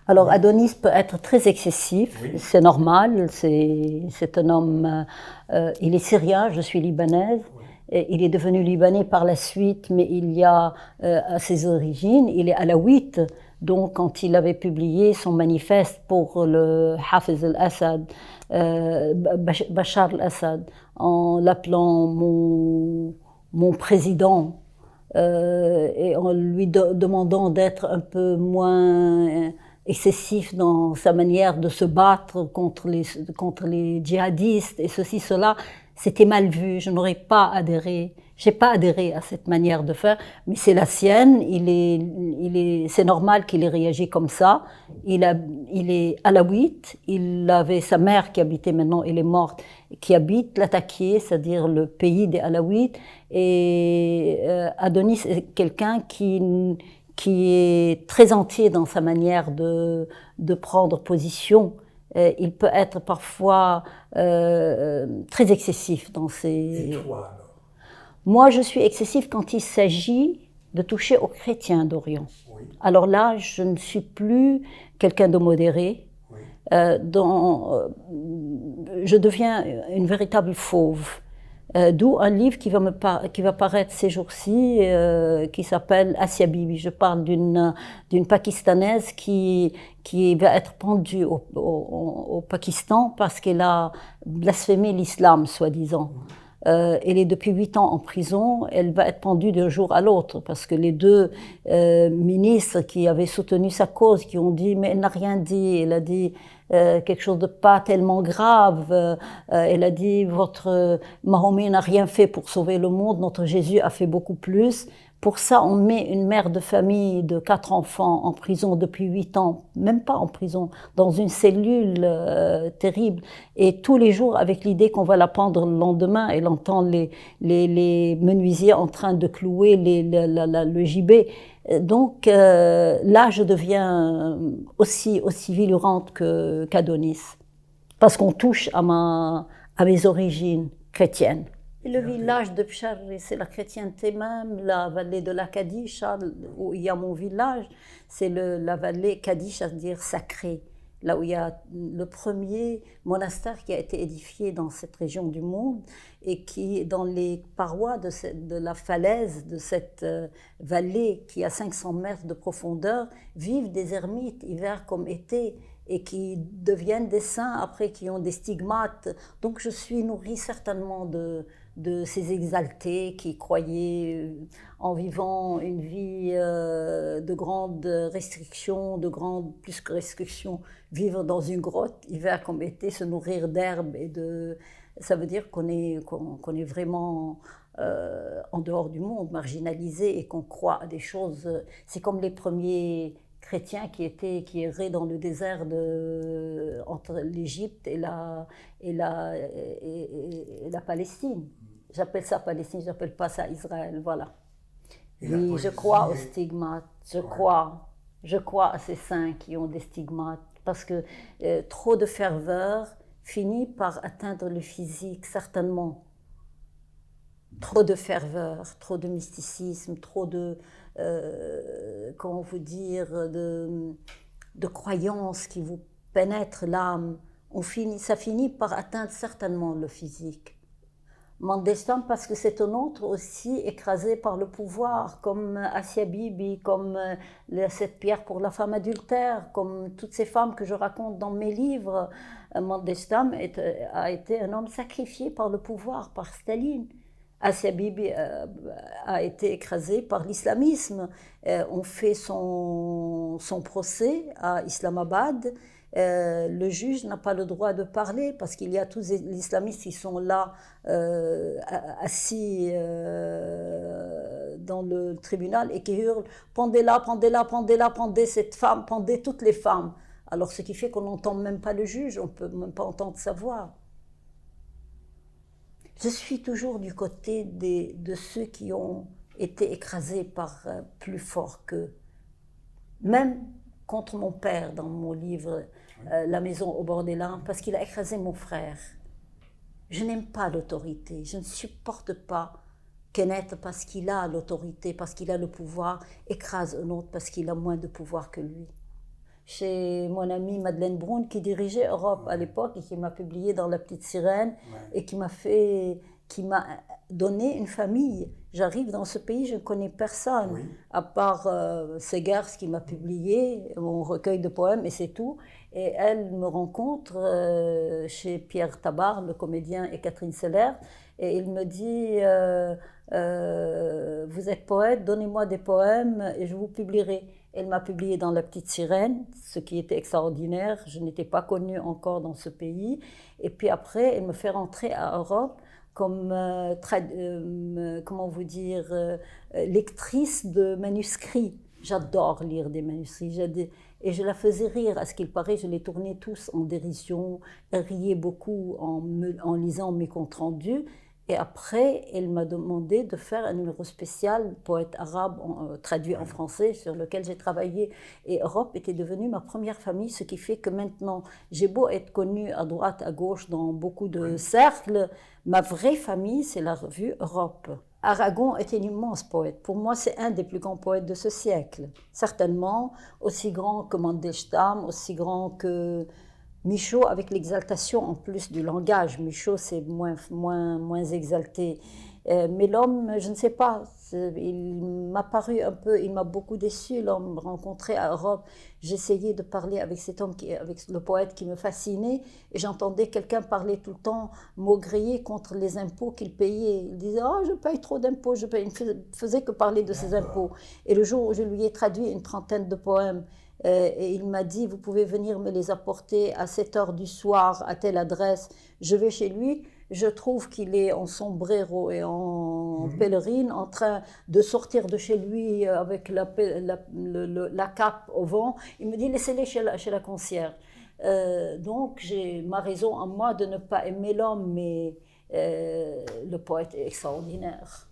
Alors Adonis peut être très excessif, oui. C'est normal, c'est un homme, il est syrien, je suis libanaise, oui. Il est devenu libanais par la suite, mais il y a à ses origines, il est alawite. Donc, quand il avait publié son manifeste pour le Hafiz al-Assad, Bachar al-Assad, en l'appelant mon président, et en lui demandant d'être un peu moins excessif dans sa manière de se battre contre les djihadistes et ceci, cela, c'était mal vu. Je n'aurais pas adhéré. J'ai pas adhéré à cette manière de faire, mais c'est la sienne. C'est normal qu'il ait réagi comme ça. Il est alawite. Il avait sa mère qui habitait maintenant, elle est morte, qui habite Latakia, c'est-à-dire le pays des Alaouites. Et Adonis est quelqu'un qui est très entier dans sa manière de prendre position. Il peut être parfois très excessif dans ses... Et toi, alors? Moi, je suis excessif quand il s'agit de toucher aux chrétiens d'Orient. Oui. Alors là, je ne suis plus quelqu'un de modéré. Oui. Je deviens une véritable fauve. D'où un livre qui va paraître ces jours-ci, qui s'appelle Asia Bibi. Je parle d'une Pakistanaise qui va être pendue au Pakistan parce qu'elle a blasphémé l'islam, soi-disant. Elle est depuis 8 ans en prison. Elle va être pendue d'un jour à l'autre parce que les deux ministres qui avaient soutenu sa cause, qui ont dit mais elle n'a rien dit, elle a dit quelque chose de pas tellement grave. Elle a dit votre Mahomet n'a rien fait pour sauver le monde, notre Jésus a fait beaucoup plus. Pour ça, on met une mère de famille de 4 enfants en prison depuis 8 ans, même pas en prison, dans une cellule terrible. Et tous les jours, avec l'idée qu'on va la pendre le lendemain, elle entend les menuisiers en train de clouer le gibet. Donc là, je deviens aussi virulente qu'Adonis, parce qu'on touche à mes origines chrétiennes. Et le village de Bchar, c'est la chrétienté même, la vallée de la Kadisha, où il y a mon village, c'est la vallée Kadisha, c'est-à-dire sacrée, là où il y a le premier monastère qui a été édifié dans cette région du monde et qui, dans les parois de la falaise de cette vallée qui a 500 mètres de profondeur, vivent des ermites, hiver comme été, et qui deviennent des saints après, qui ont des stigmates. Donc je suis nourrie certainement de ces exaltés qui croyaient en vivant une vie de grandes restrictions, plus que restrictions, vivre dans une grotte, hiver comme été, se nourrir d'herbes ça veut dire qu'on est vraiment en dehors du monde, marginalisé et qu'on croit à des choses. C'est comme les premiers chrétiens qui erraient dans le désert entre l'Égypte et la Palestine. J'appelle ça Palestine, je n'appelle pas ça Israël, voilà. Oui, je crois aux stigmates, je crois à ces saints qui ont des stigmates, parce que trop de ferveur finit par atteindre le physique, certainement. Trop de ferveur, trop de mysticisme, trop de, comment vous dire, de croyances qui vous pénètrent l'âme. Ça finit par atteindre certainement le physique. Mandelstam, parce que c'est un autre aussi écrasé par le pouvoir, comme Asia Bibi, comme cette pierre pour la femme adultère, comme toutes ces femmes que je raconte dans mes livres. Mandelstam a été un homme sacrifié par le pouvoir, par Staline. Asia Bibi a été écrasée par l'islamisme. On fait son procès à Islamabad. Le juge n'a pas le droit de parler parce qu'il y a tous les islamistes qui sont là assis dans le tribunal et qui hurlent « Pendez-la, pendez-la, pendez-la, pendez cette femme, pendez toutes les femmes ». Alors ce qui fait qu'on n'entend même pas le juge, on ne peut même pas entendre sa voix. Je suis toujours du côté de ceux qui ont été écrasés par plus fort qu'eux. Même contre mon père dans mon livre La maison au bord des larmes, parce qu'il a écrasé mon frère. Je n'aime pas l'autorité, je ne supporte pas qu'un être, parce qu'il a l'autorité, parce qu'il a le pouvoir, écrase un autre parce qu'il a moins de pouvoir que lui. Chez mon amie Madeleine Brun, qui dirigeait Europe à l'époque et qui m'a publié dans La Petite Sirène, et qui m'a donner une famille. J'arrive dans ce pays, je ne connais personne, Oui. à part Segers qui m'a publié mon recueil de poèmes, et c'est tout. Et elle me rencontre chez Pierre Tabar, le comédien, et Catherine Seller, et il me dit vous êtes poète, donnez-moi des poèmes et je vous publierai. Elle m'a publié dans La Petite Sirène, ce qui était extraordinaire. Je n'étais pas connue encore dans ce pays. Et puis après, elle me fait rentrer à Europe comme, comment vous dire, lectrice de manuscrits. J'adore lire des manuscrits. Et je la faisais rire. À ce qu'il paraît, je les tournais tous en dérision. Elle riait beaucoup en lisant mes comptes rendus. Et après, elle m'a demandé de faire un numéro spécial, poète arabe traduit en français, sur lequel j'ai travaillé. Et Europe était devenue ma première famille, ce qui fait que maintenant, j'ai beau être connue à droite, à gauche, dans beaucoup de cercles, ma vraie famille, c'est la revue Europe. Aragon est un immense poète. Pour moi, c'est un des plus grands poètes de ce siècle. Certainement, aussi grand que Mandelstam, aussi grand que Michaud, avec l'exaltation en plus du langage. Michaud, c'est moins exalté. Mais l'homme, je ne sais pas, il m'a paru un peu, il m'a beaucoup déçu, l'homme rencontré à Europe. J'essayais de parler avec cet homme, avec le poète qui me fascinait, et j'entendais quelqu'un parler tout le temps, maugréer contre les impôts qu'il payait. Il disait « Oh, je paye trop d'impôts, je paye. » Il ne faisait que parler de ses impôts. Et le jour où je lui ai traduit une trentaine de poèmes, et il m'a dit, vous pouvez venir me les apporter à 7 heures du soir, à telle adresse. Je vais chez lui, je trouve qu'il est en sombrero et en pèlerine, en train de sortir de chez lui avec la cape au vent. Il me dit, laissez-les chez la concierge. Donc j'ai ma raison en moi de ne pas aimer l'homme, mais le poète est extraordinaire.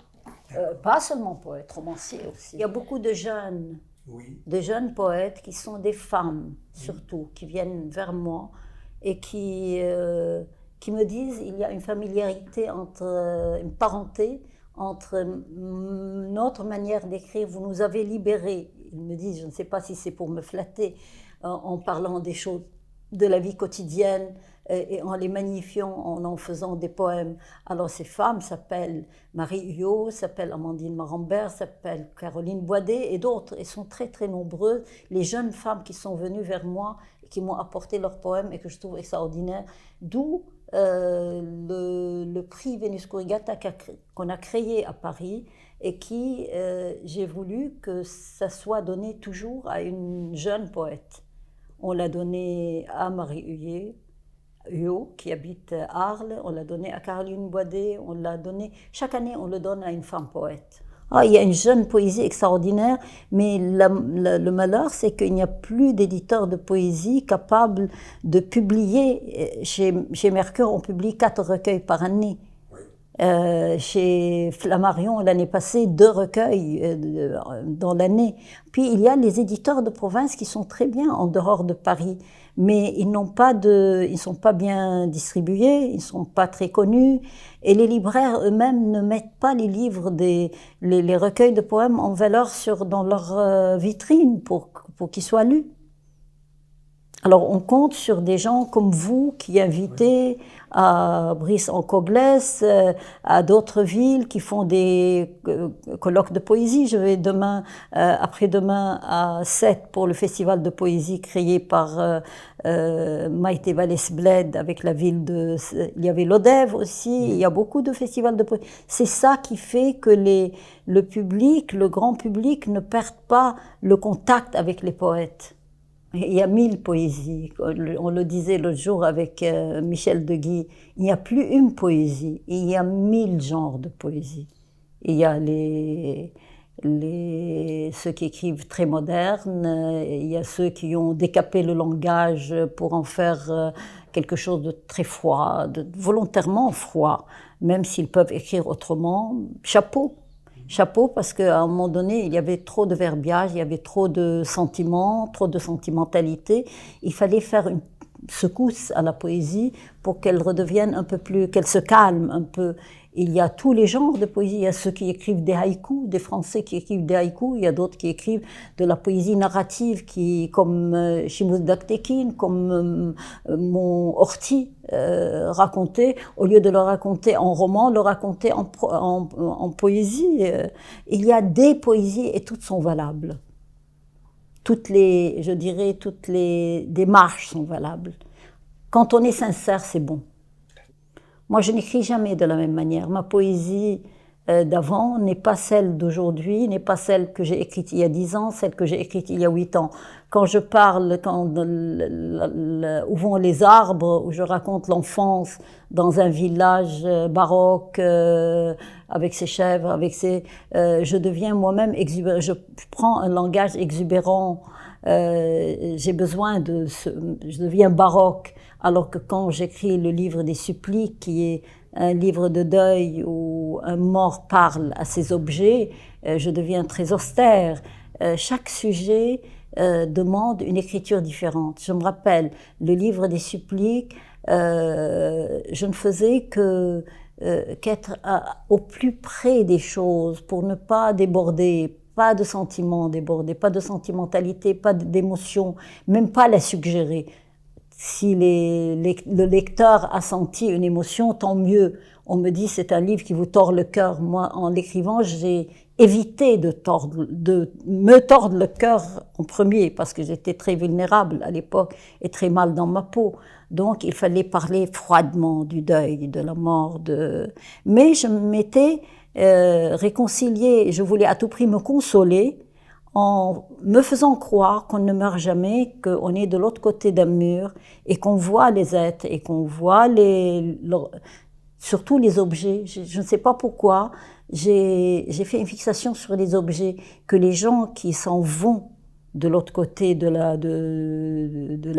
Pas seulement poète, romancier aussi. Il y a beaucoup de jeunes. Oui. Des jeunes poètes qui sont des femmes, surtout, qui viennent vers moi et qui me disent il y a une familiarité, une parenté entre notre manière d'écrire. Vous nous avez libérés. Ils me disent, je ne sais pas si c'est pour me flatter, en parlant des choses de la vie quotidienne, et en les magnifiant, en faisant des poèmes. Alors ces femmes s'appellent Marie Huyot, s'appellent Amandine Marambert, s'appellent Caroline Boidet et d'autres. Elles sont très très nombreuses, les jeunes femmes qui sont venues vers moi et qui m'ont apporté leurs poèmes et que je trouve extraordinaires. D'où le prix Vénus Kurigata qu'on a créé à Paris et qui, j'ai voulu que ça soit donné toujours à une jeune poète. On l'a donné à Marie Huyot, qui habite à Arles, on l'a donné à Caroline Boidet, on l'a donné, chaque année on le donne à une femme poète. Il y a une jeune poésie extraordinaire, mais le malheur c'est qu'il n'y a plus d'éditeurs de poésie capables de publier. Chez Mercure, on publie 4 recueils par année. Chez Flammarion, l'année passée, 2 recueils dans l'année. Puis il y a les éditeurs de province qui sont très bien en dehors de Paris, mais ils ne sont pas bien distribués, ils ne sont pas très connus, et les libraires eux-mêmes ne mettent pas les livres, les recueils de poèmes en valeur dans leur vitrine pour qu'ils soient lus. Alors on compte sur des gens comme vous qui invitez à Brice-en-Coglès, à d'autres villes qui font des colloques de poésie. Je vais après-demain à Sète pour le festival de poésie créé par Maïté Vallès-Bled avec la ville de... Il y avait l'Odève aussi, il y a beaucoup de festivals de poésie. C'est ça qui fait que le public, le grand public ne perd pas le contact avec les poètes. Il y a 1000 poésies, on le disait l'autre jour avec Michel Deguy, il n'y a plus une poésie, il y a 1000 genres de poésie. Il y a ceux qui écrivent très modernes, il y a ceux qui ont décapé le langage pour en faire quelque chose de très froid, volontairement froid, même s'ils peuvent écrire autrement, chapeau. Chapeau, parce qu'à un moment donné, il y avait trop de verbiage, il y avait trop de sentiments, trop de sentimentalité. Il fallait faire secousse à la poésie pour qu'elle redevienne un peu plus, qu'elle se calme un peu. Il y a tous les genres de poésie. Il y a ceux qui écrivent des haïkus, des Français qui écrivent des haïkus. Il y a d'autres qui écrivent de la poésie narrative, comme Shimous Daktekin, comme mon Horthy racontait. Au lieu de le raconter en roman, le raconter en poésie. Il y a des poésies et toutes sont valables. Toutes les démarches sont valables. Quand on est sincère, c'est bon. Moi, je n'écris jamais de la même manière. Ma poésie d'avant n'est pas celle d'aujourd'hui, n'est pas celle que j'ai écrite il y a 10 ans, celle que j'ai écrite il y a 8 ans. Quand je parle, où vont les arbres, où je raconte l'enfance dans un village baroque, avec ses chèvres, je deviens moi-même exubérant. Je prends un langage exubérant. Je deviens baroque. Alors que quand j'écris le livre des suppliques, qui est un livre de deuil où un mort parle à ses objets, je deviens très austère. Chaque sujet demande une écriture différente. Je me rappelle, le livre des suppliques, je ne faisais qu'être au plus près des choses pour ne pas déborder, pas de sentiments débordés, pas de sentimentalité, pas d'émotion, même pas la suggérer. Si le lecteur a senti une émotion, tant mieux. On me dit c'est un livre qui vous tord le cœur. Moi, en l'écrivant, j'ai évité de me tordre le cœur en premier parce que j'étais très vulnérable à l'époque et très mal dans ma peau. Donc, il fallait parler froidement du deuil, de la mort. Mais je m'étais réconciliée. Je voulais à tout prix me consoler en me faisant croire qu'on ne meurt jamais, qu'on est de l'autre côté d'un mur et qu'on voit les êtres et qu'on voit surtout les objets. Je ne sais pas pourquoi, j'ai fait une fixation sur les objets, que les gens qui s'en vont de l'autre côté de la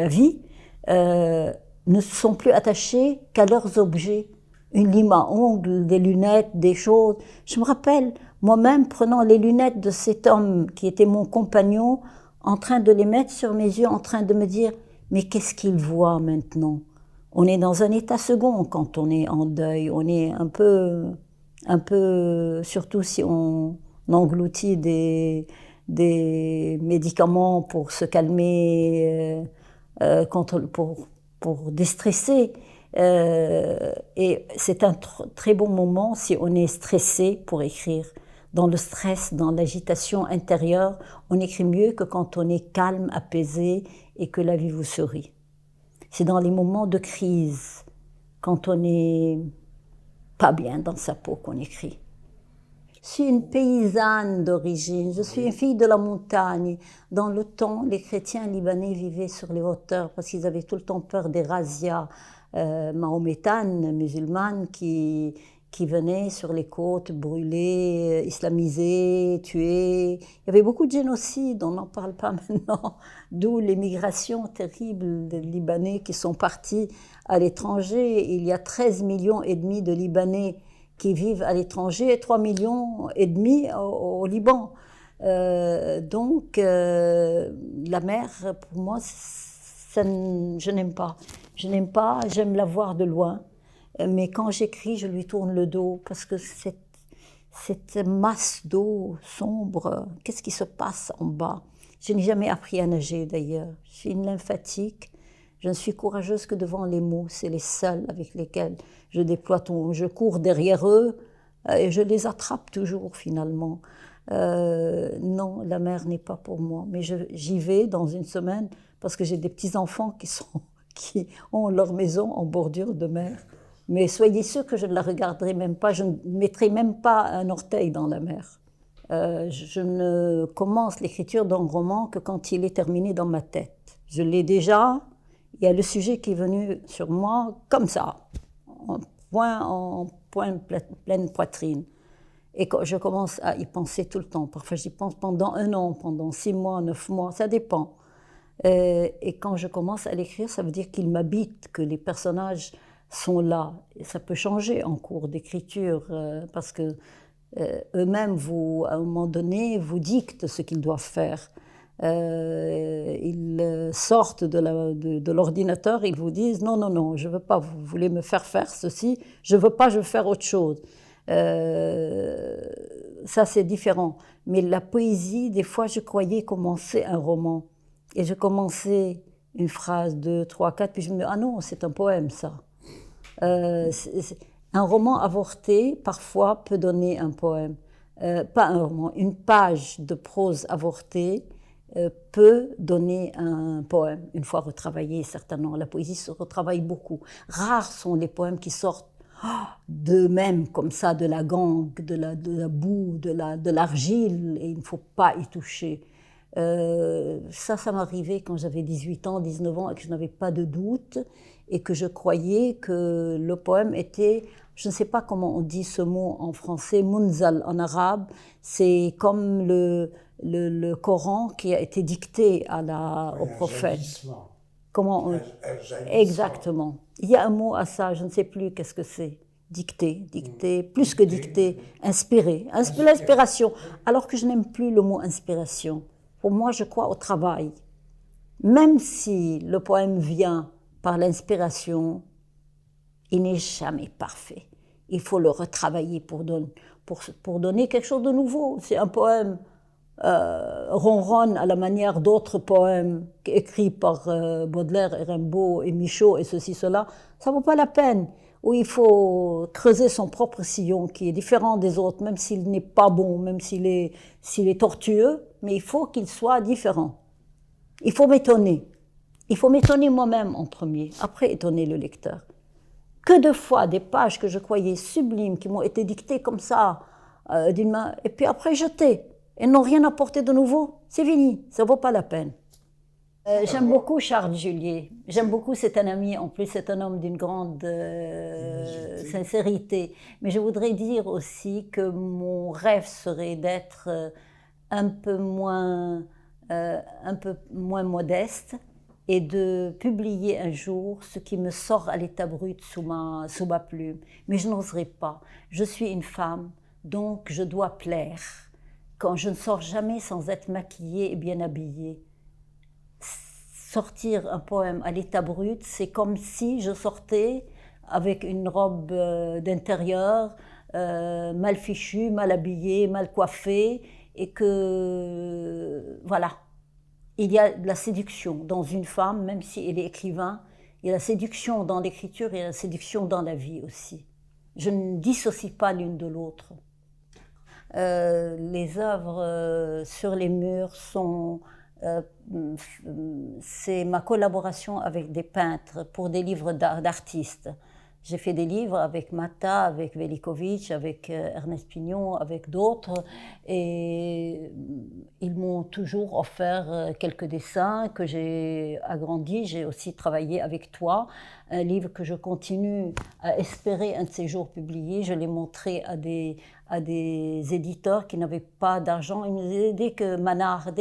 vie ne sont plus attachés qu'à leurs objets. Une lime à ongles, des lunettes, des choses. Je me rappelle, moi-même, prenant les lunettes de cet homme qui était mon compagnon, en train de les mettre sur mes yeux, en train de me dire « Mais qu'est-ce qu'il voit maintenant ?» On est dans un état second quand on est en deuil. On est un peu surtout si on engloutit des médicaments pour se calmer, pour déstresser. Et c'est un très bon moment si on est stressé pour écrire. Dans le stress, dans l'agitation intérieure, on écrit mieux que quand on est calme, apaisé et que la vie vous sourit. C'est dans les moments de crise, quand on n'est pas bien dans sa peau, qu'on écrit. Je suis une paysanne d'origine, je suis une fille de la montagne. Dans le temps, les chrétiens libanais vivaient sur les hauteurs parce qu'ils avaient tout le temps peur des razzias mahométanes, musulmanes, qui venaient sur les côtes, brûler, islamiser, tuer. Il y avait beaucoup de génocides, on n'en parle pas maintenant, d'où les migrations terribles des Libanais qui sont partis à l'étranger. Il y a 13 millions et demi de Libanais qui vivent à l'étranger et 3 millions et demi au Liban. Donc, la mer, pour moi, je n'aime pas. Je n'aime pas, j'aime la voir de loin. Mais quand j'écris, je lui tourne le dos parce que cette masse d'eau sombre, qu'est-ce qui se passe en bas? Je n'ai jamais appris à nager d'ailleurs. Je suis une lymphatique. Je ne suis courageuse que devant les mots. C'est les seuls avec lesquels je déploie je cours derrière eux et je les attrape toujours finalement. Non, la mer n'est pas pour moi. Mais j'y vais dans une semaine parce que j'ai des petits-enfants qui ont leur maison en bordure de mer. Mais soyez sûrs que je ne la regarderai même pas, je ne mettrai même pas un orteil dans la mer. Je ne commence l'écriture d'un roman que quand il est terminé dans ma tête. Je l'ai déjà, il y a le sujet qui est venu sur moi comme ça, en pleine poitrine. Et quand je commence à y penser tout le temps. Parfois j'y pense pendant 1 an, pendant 6 mois, 9 mois, ça dépend. Et quand je commence à l'écrire, ça veut dire qu'il m'habite, que les personnages sont là. Et ça peut changer en cours d'écriture parce que eux-mêmes, à un moment donné, vous dictent ce qu'ils doivent faire. Ils sortent de l'ordinateur, ils vous disent non, non, non, je ne veux pas, vous voulez me faire ceci, je ne veux pas, je veux faire autre chose. Ça, c'est différent. Mais la poésie, des fois, je croyais commencer un roman. Et je commençais une phrase, 2, 3, 4, puis je me dis, ah non, c'est un poème, ça. Un roman avorté, parfois, peut donner un poème. Pas un roman, une page de prose avortée peut donner un poème, une fois retravaillé, certainement. La poésie se retravaille beaucoup. Rares sont les poèmes qui sortent d'eux-mêmes, comme ça, de la gangue, de la boue, de l'argile, et il ne faut pas y toucher. Ça m'arrivait quand j'avais 18 ans, 19 ans, et que je n'avais pas de doute, et que je croyais que le poème était, je ne sais pas comment on dit ce mot en français, munzal en arabe, c'est comme le Coran qui a été dicté au prophète. Comment on... Exactement. Il y a un mot à ça, je ne sais plus qu'est-ce que c'est. Dicter, plus que dicter, inspirer, l'inspiration. Alors que je n'aime plus le mot inspiration. Pour moi, je crois au travail. Même si le poème vient par l'inspiration, il n'est jamais parfait. Il faut le retravailler pour donner quelque chose de nouveau. C'est un poème ronronne à la manière d'autres poèmes écrits par Baudelaire et Rimbaud et Michaud et ceci, cela. Ça ne vaut pas la peine. Où il faut creuser son propre sillon qui est différent des autres, même s'il n'est pas bon, même s'il est tortueux, mais il faut qu'il soit différent. Il faut m'étonner. Il faut m'étonner moi-même en premier, après étonner le lecteur. Que de fois des pages que je croyais sublimes, qui m'ont été dictées comme ça, d'une main, et puis après jetées, elles n'ont rien apporté de nouveau, c'est fini, ça ne vaut pas la peine. J'aime beaucoup Charles Julier. J'aime beaucoup, c'est un ami, en plus c'est un homme d'une grande sincérité. Mais je voudrais dire aussi que mon rêve serait d'être un peu moins modeste et de publier un jour ce qui me sort à l'état brut sous ma plume. Mais je n'oserais pas. Je suis une femme, donc je dois plaire. Quand je ne sors jamais sans être maquillée et bien habillée. Sortir un poème à l'état brut, c'est comme si je sortais avec une robe d'intérieur, mal fichue, mal habillée, mal coiffée, et que, voilà, il y a de la séduction dans une femme, même si elle est écrivain, il y a la séduction dans l'écriture et la séduction dans la vie aussi. Je ne dissocie pas l'une de l'autre. Les œuvres sur les murs sont... c'est ma collaboration avec des peintres pour des livres d'artistes. J'ai fait des livres avec Mata, avec Velikovic, avec Ernest Pignon, avec d'autres, et ils m'ont toujours offert quelques dessins que j'ai agrandis. J'ai aussi travaillé avec toi, un livre que je continue à espérer un de ces jours publier. Je l'ai montré à des éditeurs qui n'avaient pas d'argent. Ils me disaient, dès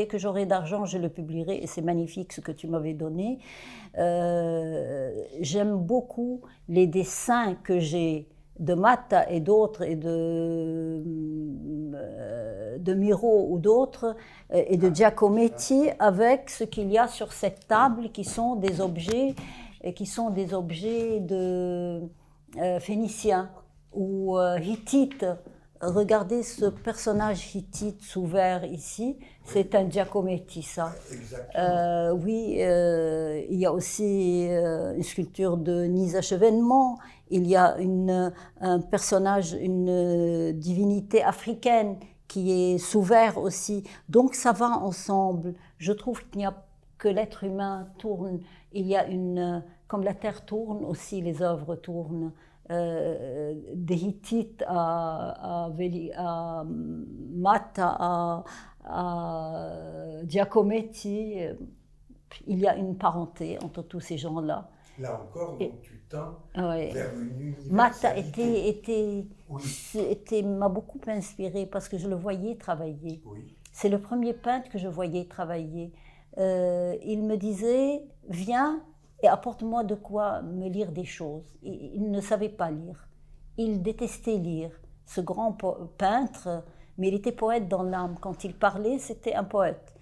que j'aurai d'argent, je le publierai, et c'est magnifique ce que tu m'avais donné. J'aime beaucoup les dessins que j'ai de Mata et d'autres, et de Miro ou d'autres, et de Giacometti, avec ce qu'il y a sur cette table qui sont des objets de phéniciens ou hittites. Regardez ce personnage hittite sous verre ici, c'est un Giacometti, ça. Oui, il y a aussi une sculpture de Nisa Chevènement, il y a un personnage, une divinité africaine qui est sous verre aussi. Donc ça va ensemble. Je trouve qu'il n'y a que l'être humain tourne. Il y a comme la terre tourne aussi, les œuvres tournent. Des Hittites à Mata, à Giacometti, il y a une parenté entre tous ces gens-là. Là encore, donc tu tends vers une universalité. Mata m'a beaucoup inspiré parce que je le voyais travailler. Oui. C'est le premier peintre que je voyais travailler. Il me disait, viens et apporte-moi de quoi me lire des choses. Il ne savait pas lire. Il détestait lire. Ce grand peintre, mais il était poète dans l'âme. Quand il parlait, c'était un poète.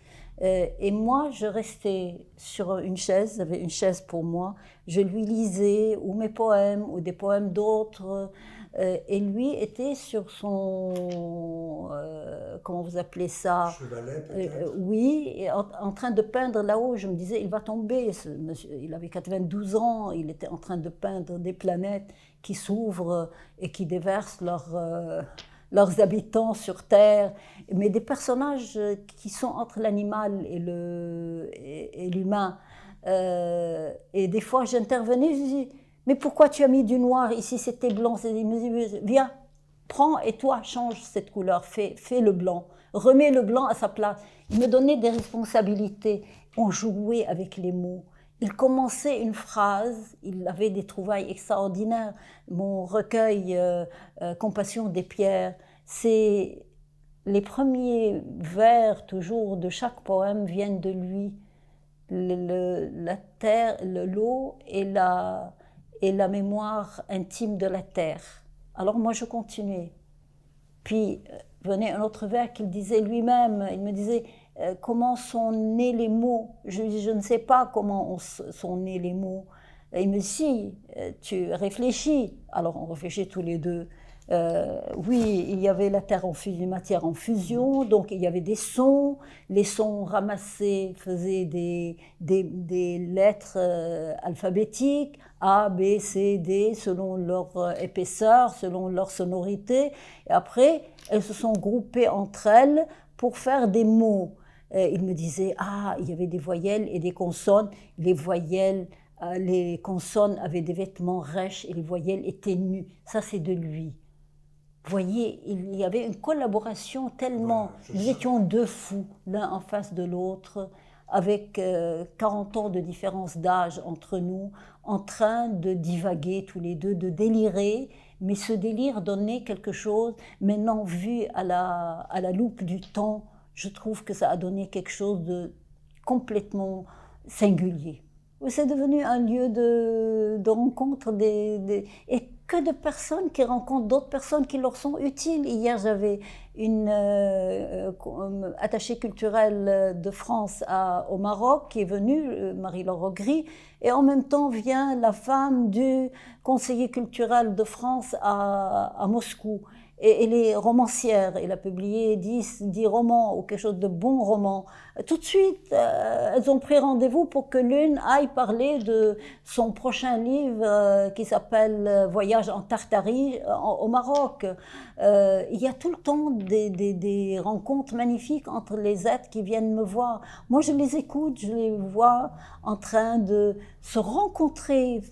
Et moi, je restais sur une chaise, j'avais une chaise pour moi, je lui lisais ou mes poèmes ou des poèmes d'autres. Et lui était sur son, comment vous appelez ça? Chevalet, peut-être? Oui, en train de peindre là-haut. Je me disais, il va tomber. Ce monsieur, il avait 92 ans, il était en train de peindre des planètes qui s'ouvrent et qui déversent leurs habitants sur Terre, mais des personnages qui sont entre l'animal et l'humain. Et des fois, j'intervenais, je dis, mais pourquoi tu as mis du noir ici, c'était blanc? Il me dit, viens, prends et toi, change cette couleur, fais le blanc, remets le blanc à sa place. Il me donnait des responsabilités, on jouait avec les mots. Il commençait une phrase, il avait des trouvailles extraordinaires. Mon recueil Compassion des pierres, c'est les premiers vers toujours de chaque poème viennent de lui. La terre, l'eau et la mémoire intime de la terre. Alors moi je continuais. Puis venait un autre vers qu'il disait lui-même, il me disait comment sont nés les mots. Je dis je ne sais pas comment sont nés les mots. Et il me dit si, tu réfléchis. Alors on réfléchit tous les deux. Oui, il y avait la terre en fusion, matière en fusion, donc il y avait des sons. Les sons ramassés faisaient des lettres alphabétiques, A, B, C, D, selon leur épaisseur, selon leur sonorité. Et après, elles se sont groupées entre elles pour faire des mots. Il me disait, ah, il y avait des voyelles et des consonnes. Les voyelles, les consonnes avaient des vêtements rêches et les voyelles étaient nues. Ça, c'est de lui. Vous voyez, il y avait une collaboration tellement... Nous étions deux fous, l'un en face de l'autre, avec 40 ans de différence d'âge entre nous, en train de divaguer tous les deux, de délirer, mais ce délire donnait quelque chose. Maintenant, vu à la loupe du temps, je trouve que ça a donné quelque chose de complètement singulier. C'est devenu un lieu de rencontre et que de personnes qui rencontrent d'autres personnes qui leur sont utiles. Hier, j'avais une attachée culturelle de France au Maroc qui est venue, Marie-Laure Augry, et en même temps vient la femme du conseiller culturel de France à Moscou. Et elle est romancière, elle a publié 10 romans ou quelque chose de bons romans. Tout de suite, elles ont pris rendez-vous pour que l'une aille parler de son prochain livre qui s'appelle Voyage en Tartarie au Maroc. Il y a tout le temps des rencontres magnifiques entre les êtres qui viennent me voir. Moi, je les écoute, je les vois en train de se rencontrer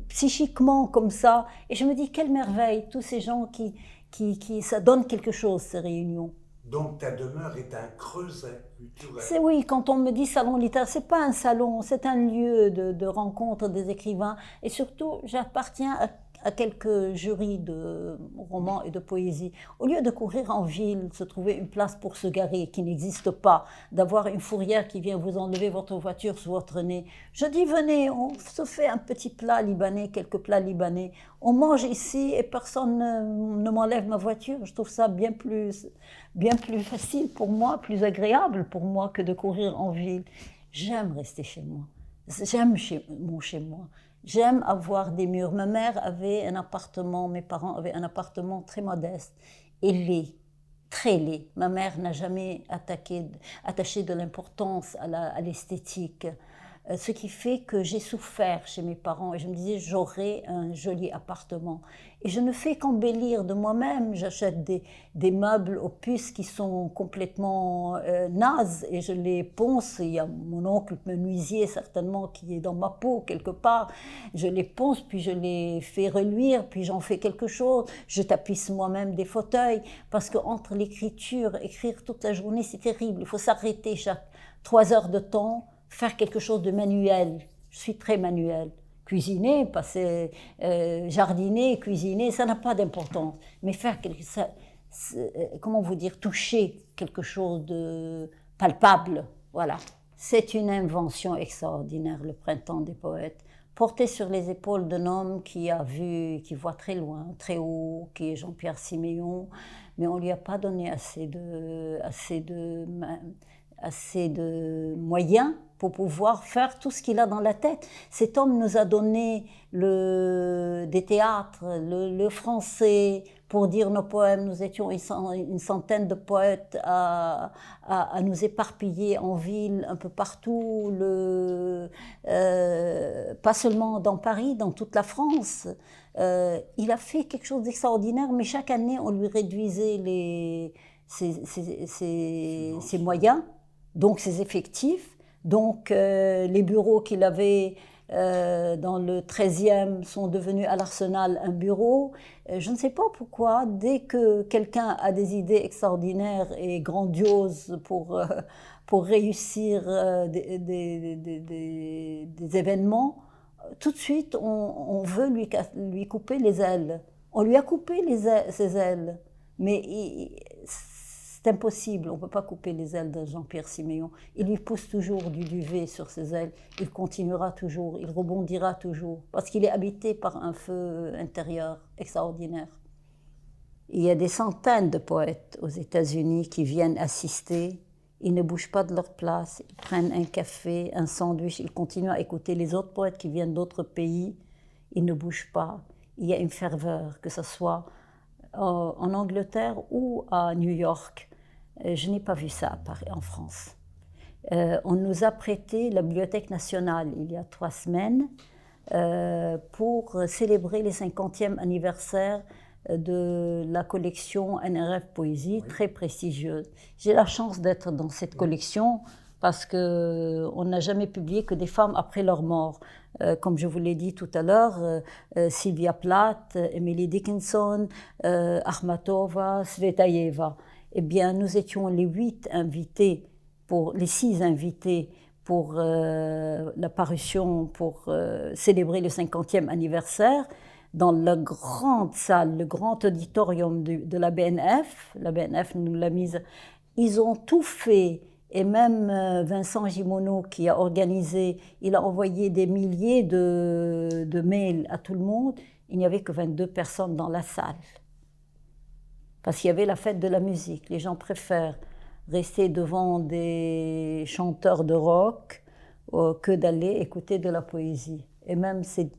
psychiquement comme ça, et je me dis quelle merveille, tous ces gens qui ça donne quelque chose, ces réunions. Donc ta demeure est un creuset culturel. C'est oui, quand on me dit salon littéraire, c'est pas un salon, c'est un lieu de rencontre des écrivains, et surtout j'appartiens à quelques jurys de romans et de poésie. Au lieu de courir en ville, se trouver une place pour se garer qui n'existe pas, d'avoir une fourrière qui vient vous enlever votre voiture sous votre nez, je dis venez, on se fait un petit plat libanais, quelques plats libanais, on mange ici et personne ne m'enlève ma voiture. Je trouve ça bien plus facile pour moi, plus agréable pour moi que de courir en ville. J'aime rester chez moi, j'aime chez moi. J'aime avoir des murs. Ma mère avait un appartement, mes parents avaient un appartement très modeste et laid, très laid. Ma mère n'a jamais attaché de l'importance à l'esthétique. Ce qui fait que j'ai souffert chez mes parents et je me disais j'aurai un joli appartement. Et je ne fais qu'embellir de moi-même. J'achète des meubles aux puces qui sont complètement nazes et je les ponce. Il y a mon oncle menuisier certainement qui est dans ma peau quelque part. Je les ponce puis je les fais reluire puis j'en fais quelque chose. Je tapisse moi-même des fauteuils parce qu'entre l'écriture, écrire toute la journée c'est terrible. Il faut s'arrêter chaque 3 heures de temps, faire quelque chose de manuel. Je suis très manuelle. Cuisiner, passer, jardiner, cuisiner, ça n'a pas d'importance. Mais faire comment vous dire, toucher quelque chose de palpable, voilà. C'est une invention extraordinaire, le printemps des poètes. Porté sur les épaules d'un homme qui voit très loin, très haut, qui est Jean-Pierre Siméon, mais on ne lui a pas donné assez de moyens pour pouvoir faire tout ce qu'il a dans la tête. Cet homme nous a donné des théâtres, le français, pour dire nos poèmes. Nous étions une centaine de poètes à nous éparpiller en ville, un peu partout, pas seulement dans Paris, dans toute la France. Il a fait quelque chose d'extraordinaire, mais chaque année, on lui réduisait ses moyens, donc ses effectifs. Donc les bureaux qu'il avait dans le 13e sont devenus à l'Arsenal un bureau. Je ne sais pas pourquoi, dès que quelqu'un a des idées extraordinaires et grandioses pour réussir des événements, tout de suite on veut lui couper les ailes. On lui a coupé ses ailes, mais c'est impossible, on ne peut pas couper les ailes de Jean-Pierre Siméon. Il lui pousse toujours du duvet sur ses ailes, il continuera toujours, il rebondira toujours, parce qu'il est habité par un feu intérieur extraordinaire. Il y a des centaines de poètes aux États-Unis qui viennent assister, ils ne bougent pas de leur place, ils prennent un café, un sandwich, ils continuent à écouter les autres poètes qui viennent d'autres pays, ils ne bougent pas. Il y a une ferveur, que ce soit en Angleterre ou à New York. Je n'ai pas vu ça à Paris, en France. On nous a prêté la Bibliothèque nationale il y a 3 semaines pour célébrer les 50e anniversaire de la collection NRF Poésie, très prestigieuse. J'ai la chance d'être dans cette collection parce qu'on n'a jamais publié que des femmes après leur mort. Comme je vous l'ai dit tout à l'heure, Sylvia Plath, Emily Dickinson, Akhmatova, Svetaeva. Eh bien, nous étions les 6 invités pour la parution, pour célébrer le 50e anniversaire, dans la grande salle, le grand auditorium de la BNF. La BNF nous l'a mise. Ils ont tout fait. Et même Vincent Gimoneau, qui a organisé, il a envoyé des milliers de mails à tout le monde. Il n'y avait que 22 personnes dans la salle. Parce qu'il y avait la fête de la musique. Les gens préfèrent rester devant des chanteurs de rock que d'aller écouter de la poésie. Et même, c'est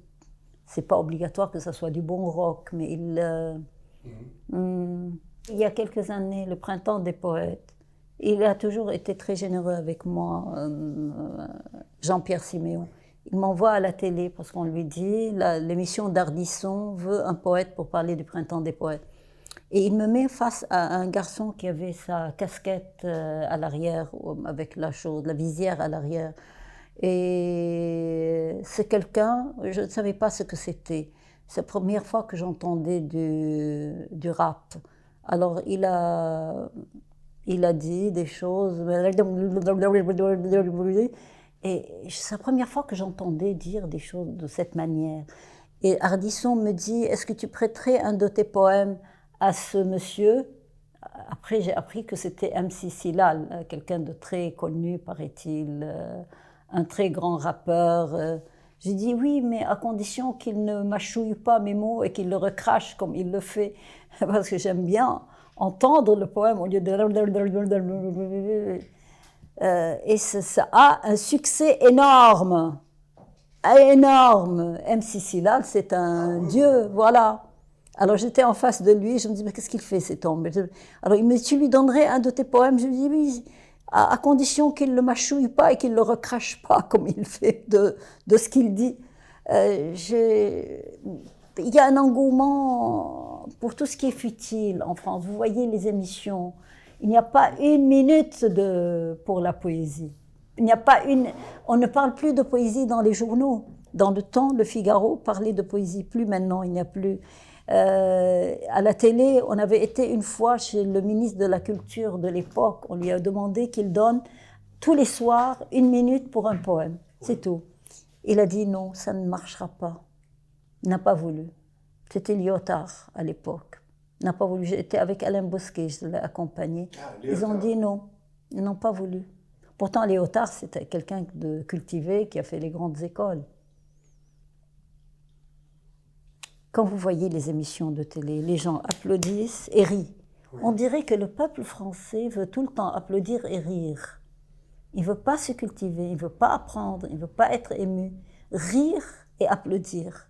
pas obligatoire que ce soit du bon rock, mais il y a quelques années, le Printemps des poètes, il a toujours été très généreux avec moi, Jean-Pierre Siméon. Il m'envoie à la télé parce qu'on lui dit, l'émission d'Ardisson veut un poète pour parler du Printemps des poètes. Et il me met face à un garçon qui avait sa casquette à l'arrière, avec la visière à l'arrière. Et c'est quelqu'un, je ne savais pas ce que c'était. C'est la première fois que j'entendais du rap. Alors il a dit des choses. Et c'est la première fois que j'entendais dire des choses de cette manière. Et Ardisson me dit, est-ce que tu prêterais un de tes poèmes à ce monsieur? Après, j'ai appris que c'était MC Silal, quelqu'un de très connu, paraît-il, un très grand rappeur. J'ai dit oui, mais à condition qu'il ne mâchouille pas mes mots et qu'il le recrache comme il le fait, parce que j'aime bien entendre le poème au lieu de... Et ça a un succès énorme, énorme. MC Silal, c'est un dieu, voilà. Alors j'étais en face de lui, je me dis, mais qu'est-ce qu'il fait cet homme? Alors il me dit, tu lui donnerais un de tes poèmes? Je lui dis, oui, à condition qu'il ne le mâchouille pas et qu'il ne le recrache pas, comme il fait de ce qu'il dit. Il y a un engouement pour tout ce qui est futile en France. Vous voyez les émissions, il n'y a pas une minute pour la poésie. On ne parle plus de poésie dans les journaux. Dans le Temps, le Figaro parlait de poésie, plus maintenant, il n'y a plus... à la télé, on avait été une fois chez le ministre de la Culture de l'époque. On lui a demandé qu'il donne tous les soirs 1 minute pour un poème. C'est tout. Il a dit non, ça ne marchera pas. Il n'a pas voulu. C'était Lyotard à l'époque. Il n'a pas voulu. J'étais avec Alain Bosquet, je l'ai accompagné. Ils ont dit non. Ils n'ont pas voulu. Pourtant, Lyotard, c'était quelqu'un de cultivé qui a fait les grandes écoles. Quand vous voyez les émissions de télé, les gens applaudissent et rient. Oui. On dirait que le peuple français veut tout le temps applaudir et rire. Il ne veut pas se cultiver, il ne veut pas apprendre, il ne veut pas être ému. Rire et applaudir.